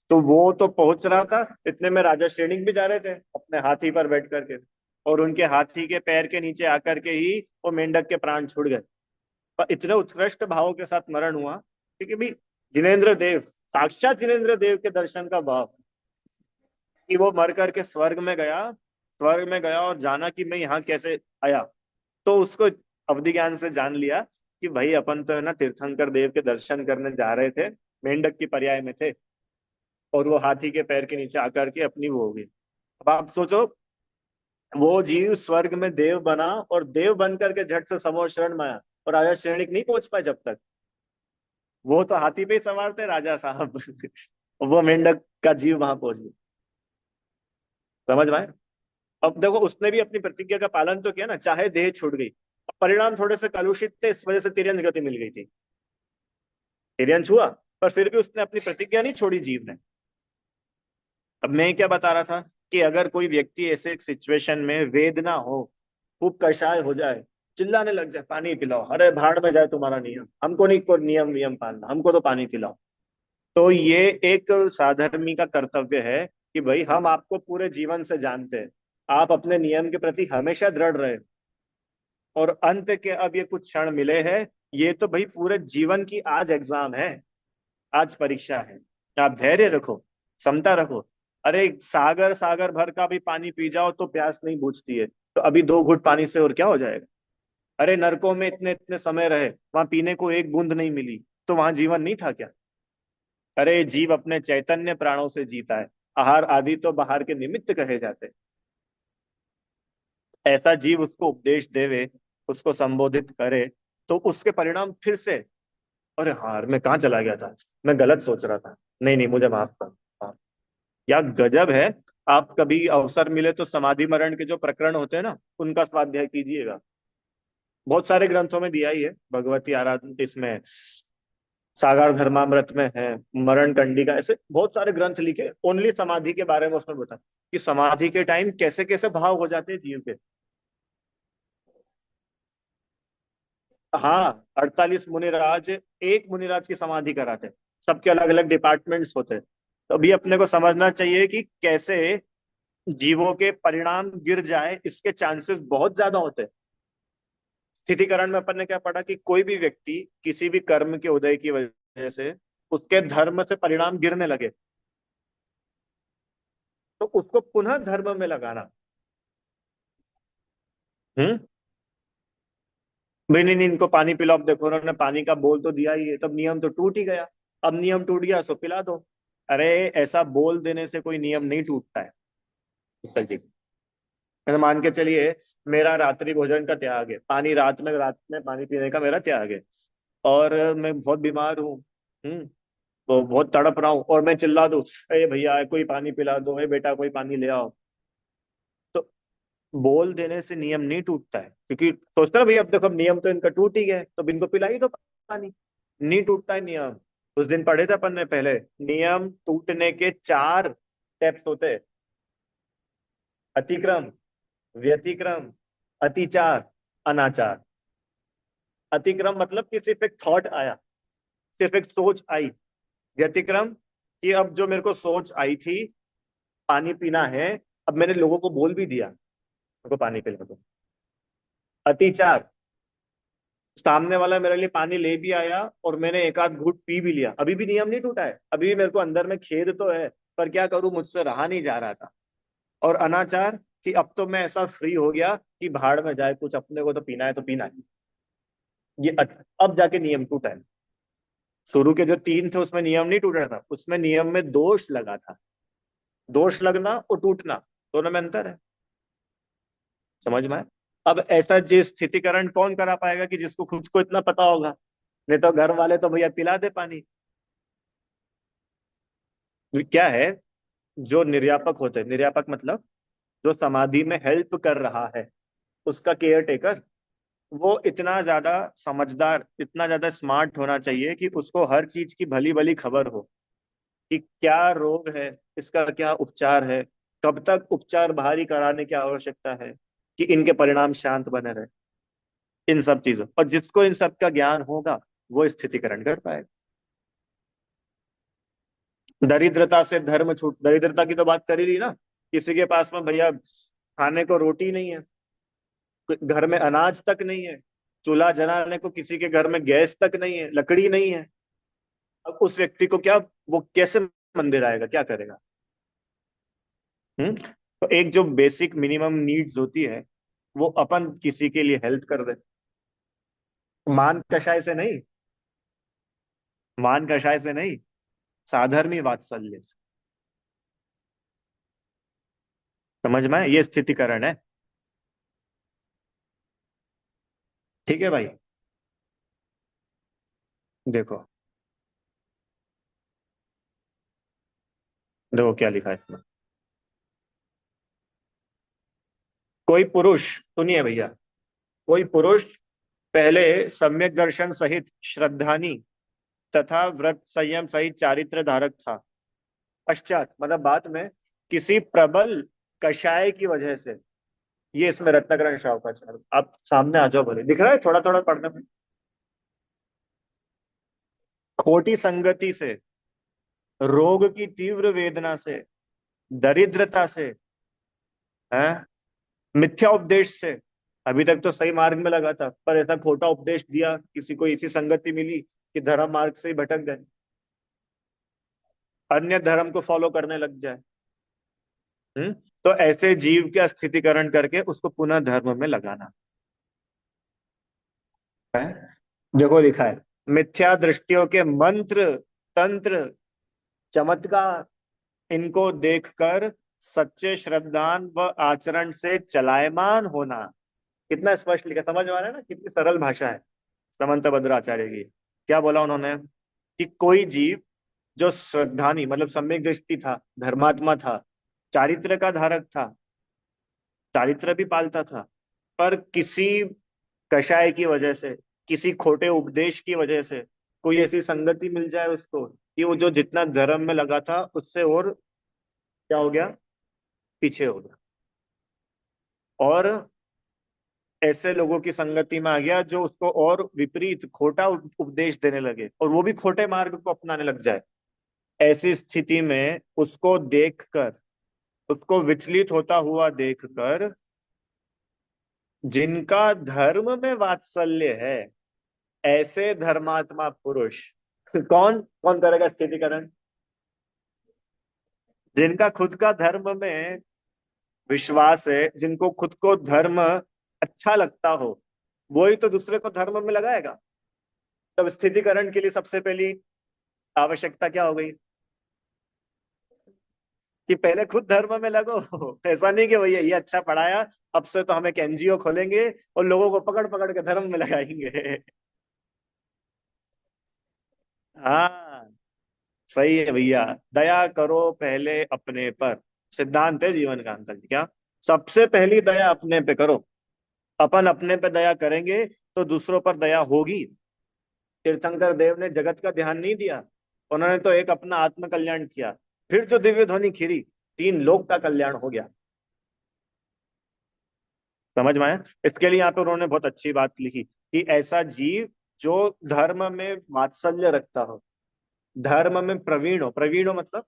तो वो तो पहुंच रहा था, इतने में राजा श्रेणिक भी जा रहे थे अपने हाथी पर बैठ करके, और उनके हाथी के पैर के नीचे आकर के ही वो मेंढक के प्राण छूट गए। पर इतने उत्कृष्ट भावों के साथ मरण हुआ, क्योंकि भी जिनेन्द्र देव, साक्षात जिनेन्द्र देव के दर्शन का भाव, कि वो मर करके स्वर्ग में गया, स्वर्ग में गया और जाना कि मैं यहाँ कैसे आया। तो उसको अवधि ज्ञान से जान लिया कि भाई अपन तो है ना तीर्थंकर देव के दर्शन करने जा रहे थे, मेंढक की पर्याय में थे, और वो हाथी के पैर के नीचे आकर के अपनी वो हो गई। अब आप सोचो, वो जीव स्वर्ग में देव बना, और देव बन करके झट से समो शरण में आया, और राजा श्रेणिक नहीं पहुंच पाए जब तक। वो तो हाथी पे ही सवार थे राजा साहब। वो मेंढक का जीव वहां पहुंच गया। समझ में आया? अब देखो, उसने भी अपनी प्रतिज्ञा का पालन तो किया ना, चाहे देह छूट गई। अब परिणाम थोड़े से कलुषित थे, इस वजह से तिर्यंत गति मिल गई थी, तिर्यंत हुआ। पर फिर भी उसने अपनी प्रतिज्ञा नहीं छोड़ी जीव ने। अब मैं क्या बता रहा था, कि अगर कोई व्यक्ति ऐसे एक सिचुएशन में वेदना हो, खूब कषाय हो जाए, चिल्लाने लग जाए पानी पिलाओ, अरे भाड़ में जाए तुम्हारा नियम, हमको नहीं कोई नियम वियम पालना, हमको तो पानी पिलाओ। तो ये एक साधर्मी का कर्तव्य है कि भाई हम आपको पूरे जीवन से जानते हैं, आप अपने नियम के प्रति हमेशा दृढ़ रहे, और अंत के अब ये कुछ क्षण मिले हैं, ये तो भाई पूरे जीवन की आज एग्जाम है, आज परीक्षा है। आप धैर्य रखो, क्षमता रखो। अरे सागर सागर भर का भी पानी पी जाओ तो प्यास नहीं बुझती है, तो अभी दो घूंट पानी से और क्या हो जाएगा? अरे नरकों में इतने इतने समय रहे, वहां पीने को एक बूंद नहीं मिली, तो वहां जीवन नहीं था क्या? अरे जीव अपने चैतन्य प्राणों से जीता है, आहार आदि तो बाहर के निमित्त कहे जाते हैं। ऐसा जीव उसको उपदेश देवे, उसको संबोधित करे, तो उसके परिणाम फिर से, अरे हाँ मैं कहाँ चला गया था, मैं गलत सोच रहा था, नहीं नहीं मुझे माफ कर। हाँ, क्या गजब है। आप कभी अवसर मिले तो समाधि मरण के जो प्रकरण होते हैं ना, उनका स्वाध्याय कीजिएगा। बहुत सारे ग्रंथों में दिया ही है, भगवती आराधना इसमें, सागर धर्मामृत में है, मरण कंडिका, ऐसे बहुत सारे ग्रंथ लिखे ओनली समाधि के बारे में, उसमें बता कि समाधि के टाइम कैसे कैसे भाव हो जाते हैं जीव के। हाँ, 48 मुनिराज एक मुनिराज की समाधि कराते हैं, सबके अलग अलग डिपार्टमेंट्स होते हैं। तो अभी अपने को समझना चाहिए कि कैसे जीवों के परिणाम गिर जाए, इसके चांसेस बहुत ज्यादा होते हैं। स्थितिकरण में अपन ने क्या पढ़ा, कि कोई भी व्यक्ति किसी भी कर्म के उदय की वजह से उसके धर्म से परिणाम गिरने लगे, तो उसको पुनः धर्म में लगाना। हम्म। भाई नहीं नहीं, इनको पानी पिलाओ, अब देखो उन्होंने पानी का बोल तो दिया ही है, तब नियम तो टूट ही गया। अब नियम टूट गया सो पिला दो। अरे ऐसा बोल देने से कोई नियम नहीं टूटता है, उत्तल जी। मैंने मान के चलिए मेरा रात्रि भोजन का त्याग है, पानी रात में पानी पीने का मेरा त्याग है, और मैं बहुत बीमार हूँ, तो बहुत तड़प रहा हूँ, और मैं चिल्ला दूं, अरे भैया कोई पानी पिला दो, अरे बेटा कोई पानी ले आओ, तो बोल देने से नियम नहीं टूटता है, क्योंकि सोचता ना भैया अब देखो अब नियम तो इनका टूट ही गया है, तो इनको पिला ही दो पानी। नहीं टूटता है नियम। उस दिन पढ़े थे अपन ने पहले, नियम टूटने के 4 स्टेप्स होते हैं: अतिक्रम, व्यतिक्रम, अतिचार, अनाचार। अतिक्रम मतलब कि सिर्फ एक थॉट आया, सिर्फ एक सोच आई। व्यतिक्रम कि अब जो मेरे को सोच आई थी पानी पीना है, अब मैंने लोगों को बोल भी दिया मेरे को पानी पिला दो। अतिचार, सामने वाला मेरे लिए पानी ले भी आया और मैंने एक आध घूंट पी भी लिया, अभी भी नियम नहीं टूटा है, अभी भी मेरे को अंदर में खेद तो है, पर क्या करूं मुझसे रहा नहीं जा रहा था। और अनाचार कि अब तो मैं ऐसा फ्री हो गया कि भाड़ में जाए कुछ, अपने को तो पीना है तो पीना है। अब जाके नियम टूटा है। शुरू के जो 3 थे उसमें नियम नहीं टूटा था, उसमें नियम में दोष लगा था। दोष लगना और टूटना दोनों में अंतर है। समझ में आया? अब ऐसा जी स्थितिकरण कौन करा पाएगा कि जिसको खुद को इतना पता होगा, नहीं तो घर वाले तो भैया पिला दे पानी। क्या है, जो निर्यापक होते हैं, निर्यापक मतलब जो समाधि में हेल्प कर रहा है, उसका केयर टेकर, वो इतना ज्यादा समझदार, इतना ज्यादा स्मार्ट होना चाहिए कि उसको हर चीज की भली भली खबर हो कि क्या रोग है, इसका क्या उपचार है, कब तक उपचार बाहरी कराने की आवश्यकता है, कि इनके परिणाम शांत बने रहे, इन सब चीजों, और जिसको इन सब का ज्ञान होगा वो स्थितिकरण कर पाएगा। दरिद्रता से धर्म छूट, दरिद्रता की तो बात कर ही रही ना, किसी के पास में भैया खाने को रोटी नहीं है, घर में अनाज तक नहीं है, चूल्हा जलाने को किसी के घर में गैस तक नहीं है, लकड़ी नहीं है, अब उस व्यक्ति को क्या, वो कैसे मंदिर आएगा, क्या करेगा? तो एक जो बेसिक मिनिमम नीड्स होती है, वो अपन किसी के लिए हेल्प कर दे, मान कषाय से नहीं, मान कषाय से नहीं, साधर्मी वात्सल्य से। समझ में आया? ये स्थितिकरण है। ठीक है भाई। देखो, देखो क्या लिखा है इसमें। कोई पुरुष, सुनिए भैया, कोई पुरुष पहले सम्यक दर्शन सहित श्रद्धानी तथा व्रत संयम सहित चारित्र धारक था। पश्चात मतलब बाद में किसी प्रबल कषाय की वजह से, ये इसमें रत्नाकरण शावकाचार्य, आप सामने आ जाओ, बोले दिख रहा है थोड़ा थोड़ा पढ़ने में, खोटी संगति से, रोग की तीव्र वेदना से, दरिद्रता से, है, मिथ्या उपदेश से, अभी तक तो सही मार्ग में लगा था पर ऐसा खोटा उपदेश दिया, किसी को ऐसी संगति मिली कि धर्म मार्ग से ही भटक गए, अन्य धर्म को फॉलो करने लग जाए। हम्म तो ऐसे जीव का स्थितिकरण करके उसको पुनः धर्म में लगाना है। देखो लिखा है, मिथ्या दृष्टियों के मंत्र, तंत्र, चमत्कार, इनको देखकर सच्चे श्रद्धान व आचरण से चलायमान होना। कितना स्पष्ट लिखा, समझ में आ रहा है ना, कितनी सरल भाषा है समंत भद्राचार्य की। क्या बोला उन्होंने कि कोई जीव जो श्रद्धानी मतलब सम्यक दृष्टि था, धर्मात्मा था, चारित्र का धारक था, चारित्र भी पालता था, पर किसी कषाय की वजह से, किसी खोटे उपदेश की वजह से कोई ऐसी संगति मिल जाए उसको कि वो जो जितना धर्म में लगा था उससे और क्या हो गया, पीछे हो गया, और ऐसे लोगों की संगति में आ गया जो उसको और विपरीत खोटा उपदेश देने लगे और वो भी खोटे मार्ग को अपनाने लग जाए। ऐसी स्थिति में उसको देखकर, उसको विचलित होता हुआ देखकर, जिनका धर्म में वात्सल्य है, ऐसे धर्मात्मा पुरुष, कौन कौन करेगा स्थितिकरण? जिनका खुद का धर्म में विश्वास है, जिनको खुद को धर्म अच्छा लगता हो, वही तो दूसरे को धर्म में लगाएगा। तब स्थितिकरण के लिए सबसे पहली आवश्यकता क्या हो गई? कि पहले खुद धर्म में लगो। ऐसा नहीं कि भैया ये अच्छा पढ़ाया, अब से तो हम एक एनजीओ खोलेंगे और लोगों को पकड़ पकड़ के धर्म में लगाएंगे। हाँ, सही है भैया। दया करो पहले अपने पर, सिद्धांत है जीवन का अंकल जी। क्या? सबसे पहली दया अपने पे करो। अपन अपने पे दया करेंगे तो दूसरों पर दया होगी। तीर्थंकर देव ने जगत का ध्यान नहीं दिया, उन्होंने तो एक अपना आत्म कल्याण किया। फिर जो दिव्य ध्वनि खिरी, तीन लोक का कल्याण हो गया। समझ में आया? इसके लिए यहाँ पे उन्होंने बहुत अच्छी बात लिखी कि ऐसा जीव जो धर्म में वात्सल्य रखता हो, धर्म में प्रवीण हो। प्रवीण हो मतलब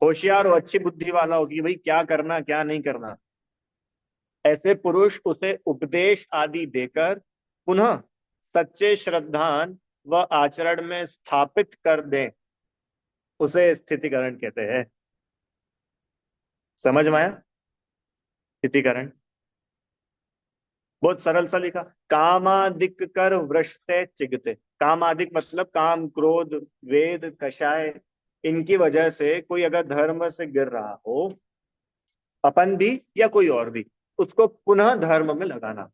होशियार हो, अच्छी बुद्धि वाला हो कि भाई क्या करना क्या नहीं करना। ऐसे पुरुष उसे उपदेश आदि देकर पुनः सच्चे श्रद्धान व आचरण में स्थापित कर दें, उसे स्थितिकरण कहते हैं। समझ में आया? स्थितिकरण बहुत सरल सा लिखा। कामादिक कर वृष्टे चिगते। कामादिक मतलब काम, क्रोध, वेद, कषाय, इनकी वजह से कोई अगर धर्म से गिर रहा हो, अपन भी या कोई और भी, उसको पुनः धर्म में लगाना।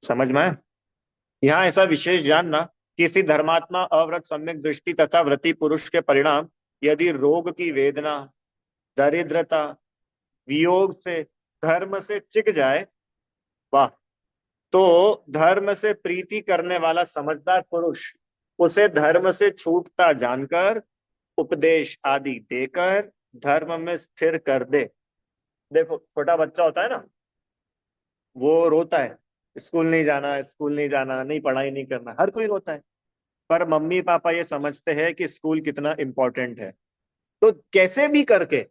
समझ में आया? यहाँ ऐसा विशेष जानना, किसी धर्मात्मा अव्रत सम्यक दृष्टि तथा व्रति पुरुष के परिणाम यदि रोग की वेदना, दरिद्रता, वियोग से धर्म से चिक जाए, वाह, तो धर्म से प्रीति करने वाला समझदार पुरुष उसे धर्म से छूटता जानकर उपदेश आदि देकर धर्म में स्थिर कर दे। देखो, छोटा बच्चा होता है ना, वो रोता है, स्कूल नहीं जाना, स्कूल नहीं जाना, नहीं पढ़ाई नहीं करना, हर कोई रोता है। पर मम्मी पापा ये समझते हैं कि स्कूल कितना इंपॉर्टेंट है, तो कैसे भी करके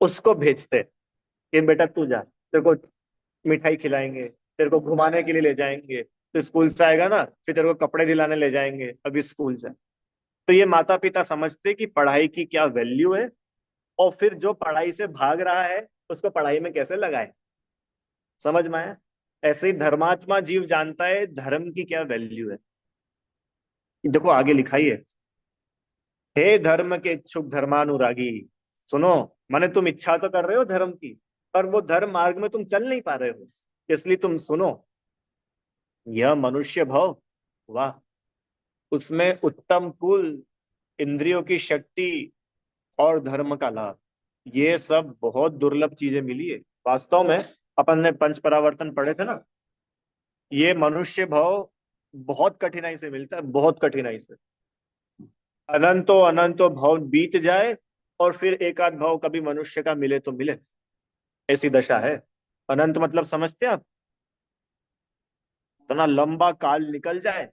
उसको भेजते कि बेटा तू जा, तेरे को मिठाई खिलाएंगे, तेरे को घुमाने के लिए ले जाएंगे, तो स्कूल से आएगा ना फिर तेरे को कपड़े दिलाने ले जाएंगे अभी स्कूल से। तो ये माता पिता समझते कि पढ़ाई की क्या वैल्यू है, और फिर जो पढ़ाई से भाग रहा है उसको पढ़ाई में कैसे लगाए। समझ में आया? ऐसे ही धर्मात्मा जीव जानता है धर्म की क्या वैल्यू है। देखो आगे लिखाई है, हे धर्म के इच्छुक धर्मानुरागी, सुनो। माने तुम इच्छा तो कर रहे हो धर्म की, पर वो धर्म मार्ग में तुम चल नहीं पा रहे हो, इसलिए तुम सुनो। यह मनुष्य भव, वाह, उसमें उत्तम कुल, इंद्रियों की शक्ति और धर्म का लाभ, ये सब बहुत दुर्लभ चीजें मिली है। वास्तव में अपन ने पंच परावर्तन पढ़े थे ना, ये मनुष्य भव बहुत कठिनाई से मिलता है, बहुत कठिनाई से। अनंतो अनंतो भव बीत जाए और फिर एक आध भाव कभी मनुष्य का मिले तो मिले, ऐसी दशा है। अनंत मतलब समझते हैं आप? इतना लंबा काल निकल जाए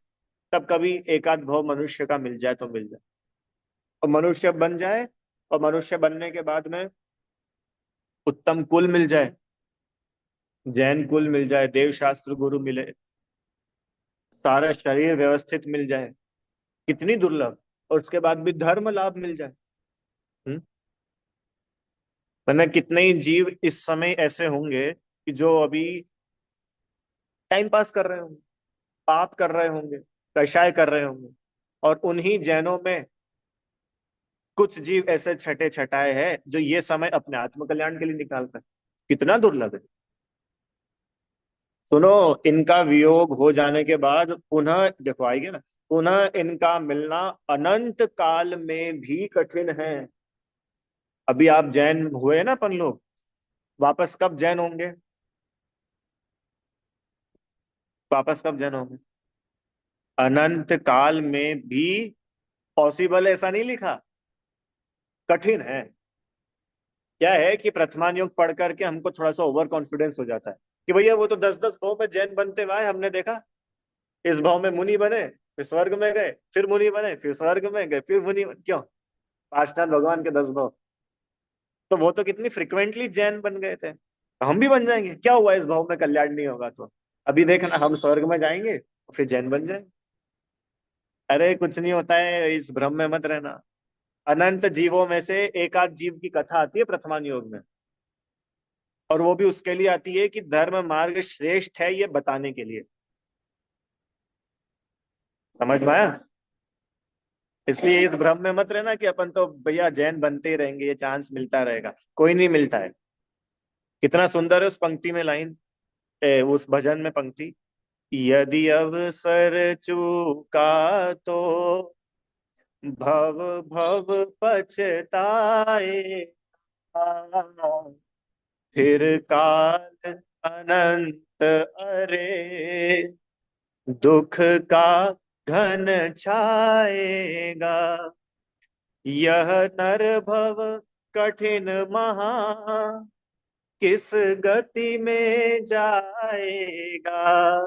तब कभी एक आध भाव मनुष्य का मिल जाए तो मिल जाए, और मनुष्य बन जाए, और मनुष्य बनने के बाद में उत्तम कुल मिल जाए, जैन कुल मिल जाए, देव शास्त्र गुरु मिले, सारा शरीर व्यवस्थित मिल जाए, कितनी दुर्लभ। और उसके बाद भी धर्म लाभ मिल जाए। हम्म। वरना कितने ही जीव इस समय ऐसे होंगे कि जो अभी टाइम पास कर रहे होंगे, पाप कर रहे होंगे, कषाय कर रहे होंगे, और उन्हीं जैनों में कुछ जीव ऐसे छठे छटाए हैं जो ये समय अपने आत्म कल्याण के लिए निकालता है। कितना दुर्लभ है। सुनो, इनका वियोग हो जाने के बाद पुनः देखो आएंगे ना, पुनः इनका मिलना अनंत काल में भी कठिन है। अभी आप जैन हुए ना अपन लोग, वापस कब जैन होंगे? वापस कब जैन होंगे? अनंत काल में भी पॉसिबल, ऐसा नहीं लिखा, कठिन है। क्या है कि प्रथमान योग पढ़ करके हमको थोड़ा सा ओवर कॉन्फिडेंस हो जाता है कि भैया वो तो 10-10 भाव में जैन बनते हुए आए, हमने देखा। इस भाव में मुनि बने, फिर स्वर्ग में गए, फिर मुनि बने, फिर स्वर्ग में गए, फिर मुनि बने। क्यों? पांचनाथ भगवान के 10 भाव। तो वो तो कितनी फ्रिक्वेंटली जैन बन गए थे, तो हम भी बन जाएंगे। क्या हुआ इस भाव में कल्याण नहीं होगा तो? अभी देखना, हम स्वर्ग में जाएंगे फिर जैन बन जाएंगे। अरे कुछ नहीं होता है, इस भ्रम में मत रहना। अनंत जीवों में से एक आध जीव की कथा आती है प्रथमान योग में, और वो भी उसके लिए आती है कि धर्म मार्ग श्रेष्ठ है ये बताने के लिए। समझ में आया? इसलिए इस भ्रम में मत रहना कि अपन तो भैया जैन बनते ही रहेंगे, ये चांस मिलता रहेगा। कोई नहीं मिलता है। कितना सुंदर है उस पंक्ति में लाइन, उस भजन में पंक्ति, यदि अवसर चूका तो भव भव पछताए, फिर काल अनंत अरे दुख का घन छाएगा, यह नर भव कठिन महा किस गति में जाएगा।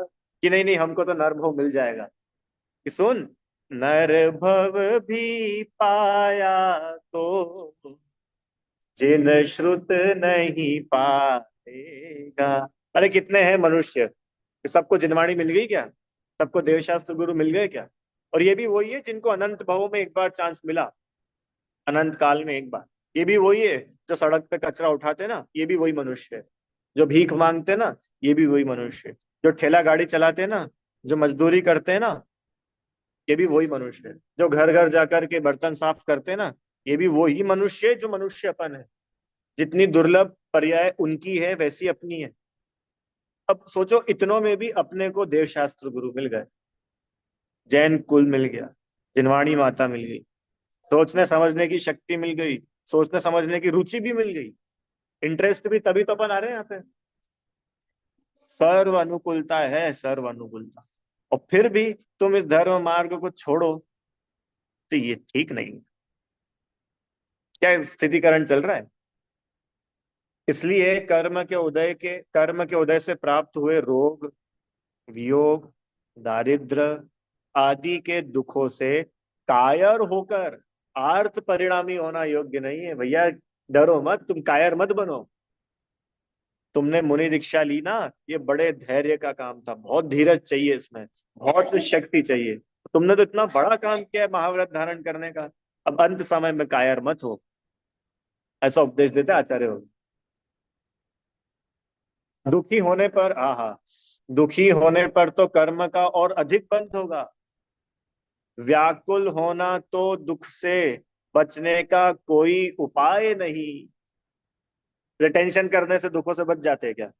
कि नहीं नहीं, हमको तो नर भव मिल जाएगा। कि सुन, नर भव भी पाया तो जिन श्रुत नहीं पाएगा। अरे कितने हैं मनुष्य, सबको जिनवाणी मिल गई क्या? सबको देवशास्त्र गुरु मिल गए क्या? और ये भी वही है जिनको अनंत भवों में एक बार चांस मिला, अनंत काल में एक बार। ये भी वही है जो सड़क पे कचरा उठाते ना, ये भी वही मनुष्य है। जो भीख मांगते ना, ये भी वही मनुष्य है। जो ठेला गाड़ी चलाते ना, जो मजदूरी करते ना, ये भी वही मनुष्य है। जो घर घर जाकर के बर्तन साफ करते ना, ये भी वही मनुष्य है जो मनुष्य अपन है। जितनी दुर्लभ पर्याय उनकी है, वैसी अपनी है। अब सोचो, इतनों में भी अपने को देवशास्त्र गुरु मिल गए, जैन कुल मिल गया, जिनवाणी माता मिल गई, सोचने समझने की शक्ति मिल गई, सोचने समझने की रुचि भी मिल गई, इंटरेस्ट भी, तभी तो अपन आ रहे हैं यहाँ पे। सर्व अनुकूलता है, सर्व अनुकूलता। और फिर भी तुम इस धर्म मार्ग को छोड़ो, तो ये ठीक नहीं। क्या स्थितिकरण चल रहा है? इसलिए कर्म के उदय से प्राप्त हुए रोग, वियोग, दारिद्र आदि के दुखों से कायर होकर आर्त परिणामी होना योग्य नहीं है भैया। डरो मत, तुम कायर मत बनो। तुमने मुनि दीक्षा ली ना, ये बड़े धैर्य का काम था, बहुत धीरज चाहिए इसमें, बहुत शक्ति चाहिए। तुमने तो इतना बड़ा काम किया है महाव्रत धारण करने का। अब अंत समय में कायर मत हो, ऐसा उपदेश देते आचार्य हो। दुखी होने पर, आहा, दुखी होने पर तो कर्म का और अधिक बंध होगा। व्याकुल होना तो दुख से बचने का कोई उपाय नहीं। टेंशन करने से दुखों से बच जाते हैं क्या?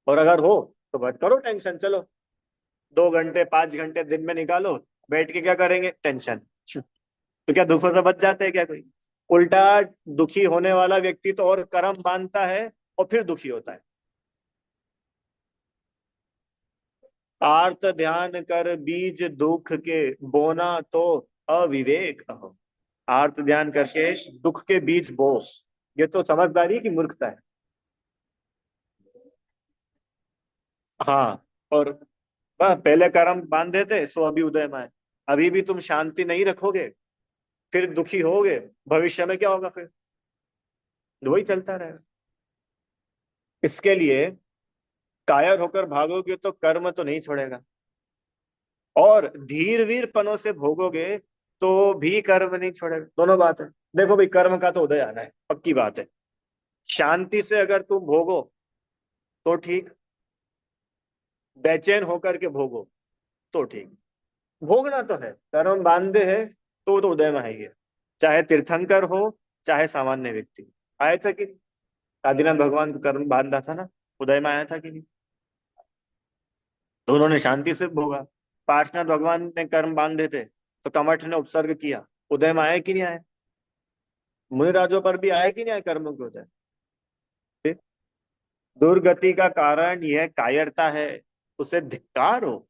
और अगर हो तो मत करो टेंशन, चलो 2 घंटे 5 घंटे दिन में निकालो, बैठ के क्या करेंगे? टेंशन। तो क्या दुखों से बच जाते हैं क्या कोई? उल्टा, दुखी होने वाला व्यक्ति तो और कर्म बांधता है और फिर दुखी होता है। आर्त ध्यान कर बीज दुख के बोना तो अविवेक हो। आर्त ध्यान करके दुख के बीज बो, ये तो समझदारी की मूर्खता है। हाँ। और पहले कर्म बांध देते सो अभी उदय में आए। अभी भी तुम शांति नहीं रखोगे, फिर दुखी होगे, भविष्य में क्या होगा फिर? वही चलता रहेगा। इसके लिए कायर होकर भागोगे तो कर्म तो नहीं छोड़ेगा, और धीर वीर पनों से भोगोगे तो भी कर्म नहीं छोड़ेगा। दोनों बात है। देखो भाई, कर्म का तो उदय आना है, पक्की बात है। शांति से अगर तुम भोगो तो ठीक, बेचैन होकर के भोगो तो ठीक। भोगना तो है, कर्म बांधे है तो उदय में आएंगे। चाहे तीर्थंकर हो, चाहे सामान्य व्यक्ति। आए थे कि नहीं? आदिनाथ भगवान को कर्म बांधा था ना, उदय में आया था कि नहीं? तो उन्होंने शांति से भोगा। पार्श्वनाथ भगवान ने कर्म बांधे थे तो कमठ ने उपसर्ग किया, उदय में आया कि नहीं आया? मुनि राजों पर भी आया कि नहीं आया कर्मों के उदय? फिर दुर्गति का कारण यह कायरता है, उसे धिक्कार हो।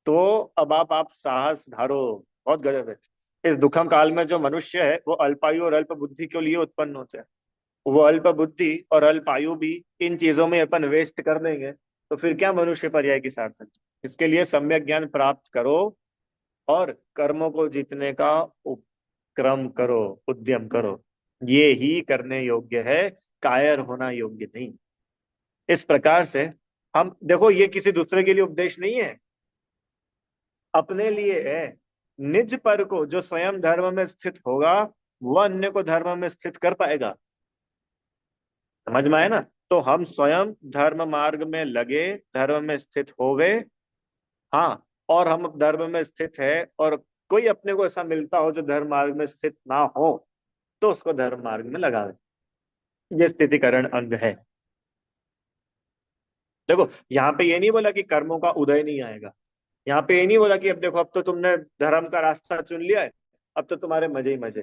तो अब आप साहस धारो। बहुत गजब है। इस दुखम काल में जो मनुष्य है वो अल्पायु और अल्प बुद्धि के लिए उत्पन्न होते हैं। वो अल्प बुद्धि और अल्पायु भी इन चीजों में अपन वेस्ट कर देंगे तो फिर क्या मनुष्य पर्याय की सार्थक? इसके लिए सम्यक ज्ञान प्राप्त करो और कर्मों को जीतने का उपक्रम करो, उद्यम करो। ये ही करने योग्य है, कायर होना योग्य नहीं। इस प्रकार से हम देखो, ये किसी दूसरे के लिए उपदेश नहीं है, अपने लिए है। निज पर को जो स्वयं धर्म में स्थित होगा, वो अन्य को धर्म में स्थित कर पाएगा। समझ में आए ना? तो हम स्वयं धर्म मार्ग में लगे, धर्म में स्थित होवे। हाँ, और हम धर्म में स्थित है और कोई अपने को ऐसा मिलता हो जो धर्म मार्ग में स्थित ना हो, तो उसको धर्म मार्ग में लगावे। ये स्थितिकरण अंग है। देखो, यहाँ पे ये नहीं बोला कि कर्मों का उदय नहीं आएगा। यहाँ पे ये नहीं बोला कि अब देखो, अब तो तुमने धर्म का रास्ता चुन लिया है, अब तो तुम्हारे मजे ही मजे।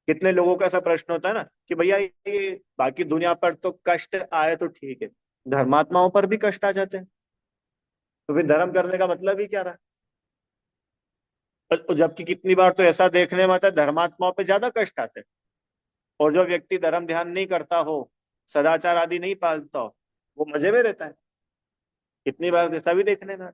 कितने लोगों का ऐसा प्रश्न होता है ना कि भैया ये बाकी दुनिया पर तो कष्ट आए तो ठीक है, धर्मात्माओं पर भी कष्ट आ जाते हैं, तो फिर धर्म करने का मतलब ही क्या रहा। जबकि कितनी बार तो ऐसा देखने में आता है धर्मात्माओं पे ज्यादा कष्ट आते हैं, और जो व्यक्ति धर्म ध्यान नहीं करता हो, सदाचार आदि नहीं पालता हो, वो मजे में रहता है। कितनी बार ऐसा भी देखने में आता है।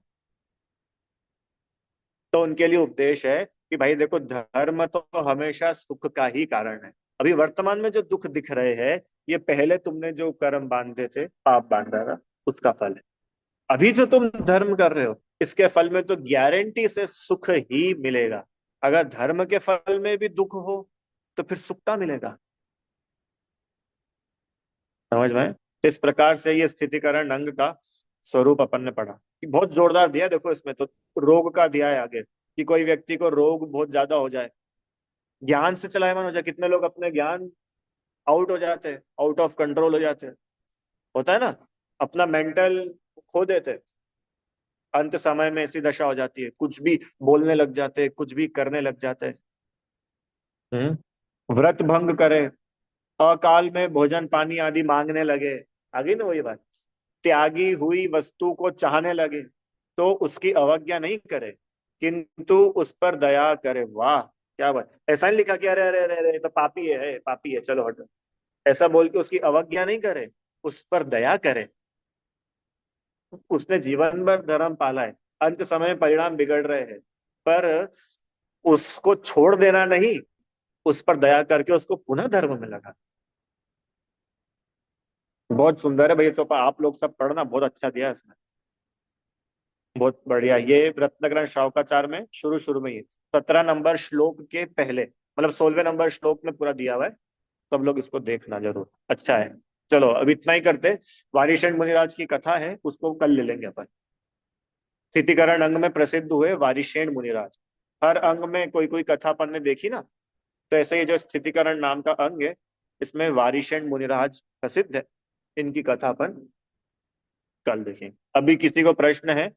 तो उनके लिए उपदेश है कि भाई देखो, धर्म तो हमेशा सुख का ही कारण है। अभी वर्तमान में जो दुख दिख रहे हैं, ये पहले तुमने जो कर्म बांधे थे, पाप बांधा था, उसका फल है। अभी जो तुम धर्म कर रहे हो, इसके फल में तो गारंटी से सुख ही मिलेगा। अगर धर्म के फल में भी दुख हो, तो फिर सुख का मिलेगा। समझ में आए? तो इस प्रकार से ये स्थितिकरण अंग का स्वरूप अपन ने पढ़ा कि बहुत जोरदार दिया। देखो इसमें तो रोग का दिया है आगे, कि कोई व्यक्ति को रोग बहुत ज्यादा हो जाए, ज्ञान से चलायमान हो जाए। कितने लोग अपने ज्ञान आउट हो जाते हैं, आउट ऑफ कंट्रोल हो जाते हैं, होता है ना, अपना मेंटल खो देते हैं। अंत समय में ऐसी दशा हो जाती है, कुछ भी बोलने लग जाते हैं, कुछ भी करने लग जाते हैं। व्रत भंग करे, अकाल में भोजन पानी आदि मांगने लगे, आगे ना वही बात, त्यागी हुई वस्तु को चाहने लगे, तो उसकी अवज्ञा नहीं करे, किंतु उस पर दया करे। वाह, क्या बात। ऐसा नहीं लिखा कि अरे अरे अरे अरे, तो पापी है पापी है, चलो हटो। ऐसा बोल के उसकी अवज्ञा नहीं करे, उस पर दया करे। उसने जीवन भर धर्म पाला है, अंत समय में परिणाम बिगड़ रहे हैं, पर उसको छोड़ देना नहीं, उस पर दया करके उसको पुनः धर्म में लगा। बहुत सुंदर है भैया। तो आप लोग सब पढ़ना, बहुत अच्छा दिया है इसमें, बहुत बढ़िया। ये रत्नग्रंथ शावकाचार में शुरू शुरू में ही 17 नंबर श्लोक के पहले, मतलब 16वें नंबर श्लोक में पूरा दिया हुआ है। सब लोग इसको देखना जरूर, अच्छा है। चलो अब इतना ही करते। वारिशेन मुनिराज की कथा है, उसको कल ले लेंगे अपन। स्थितिकरण अंग में प्रसिद्ध हुए वारिशेन मुनिराज। हर अंग में कोई कोई कथा अपन ने देखी ना, तो ऐसे ही जो स्थितिकरण नाम का अंग है, इसमें वारिशेन मुनिराज प्रसिद्ध है। इनकी कथा अपन कल देखें। अभी किसी को प्रश्न है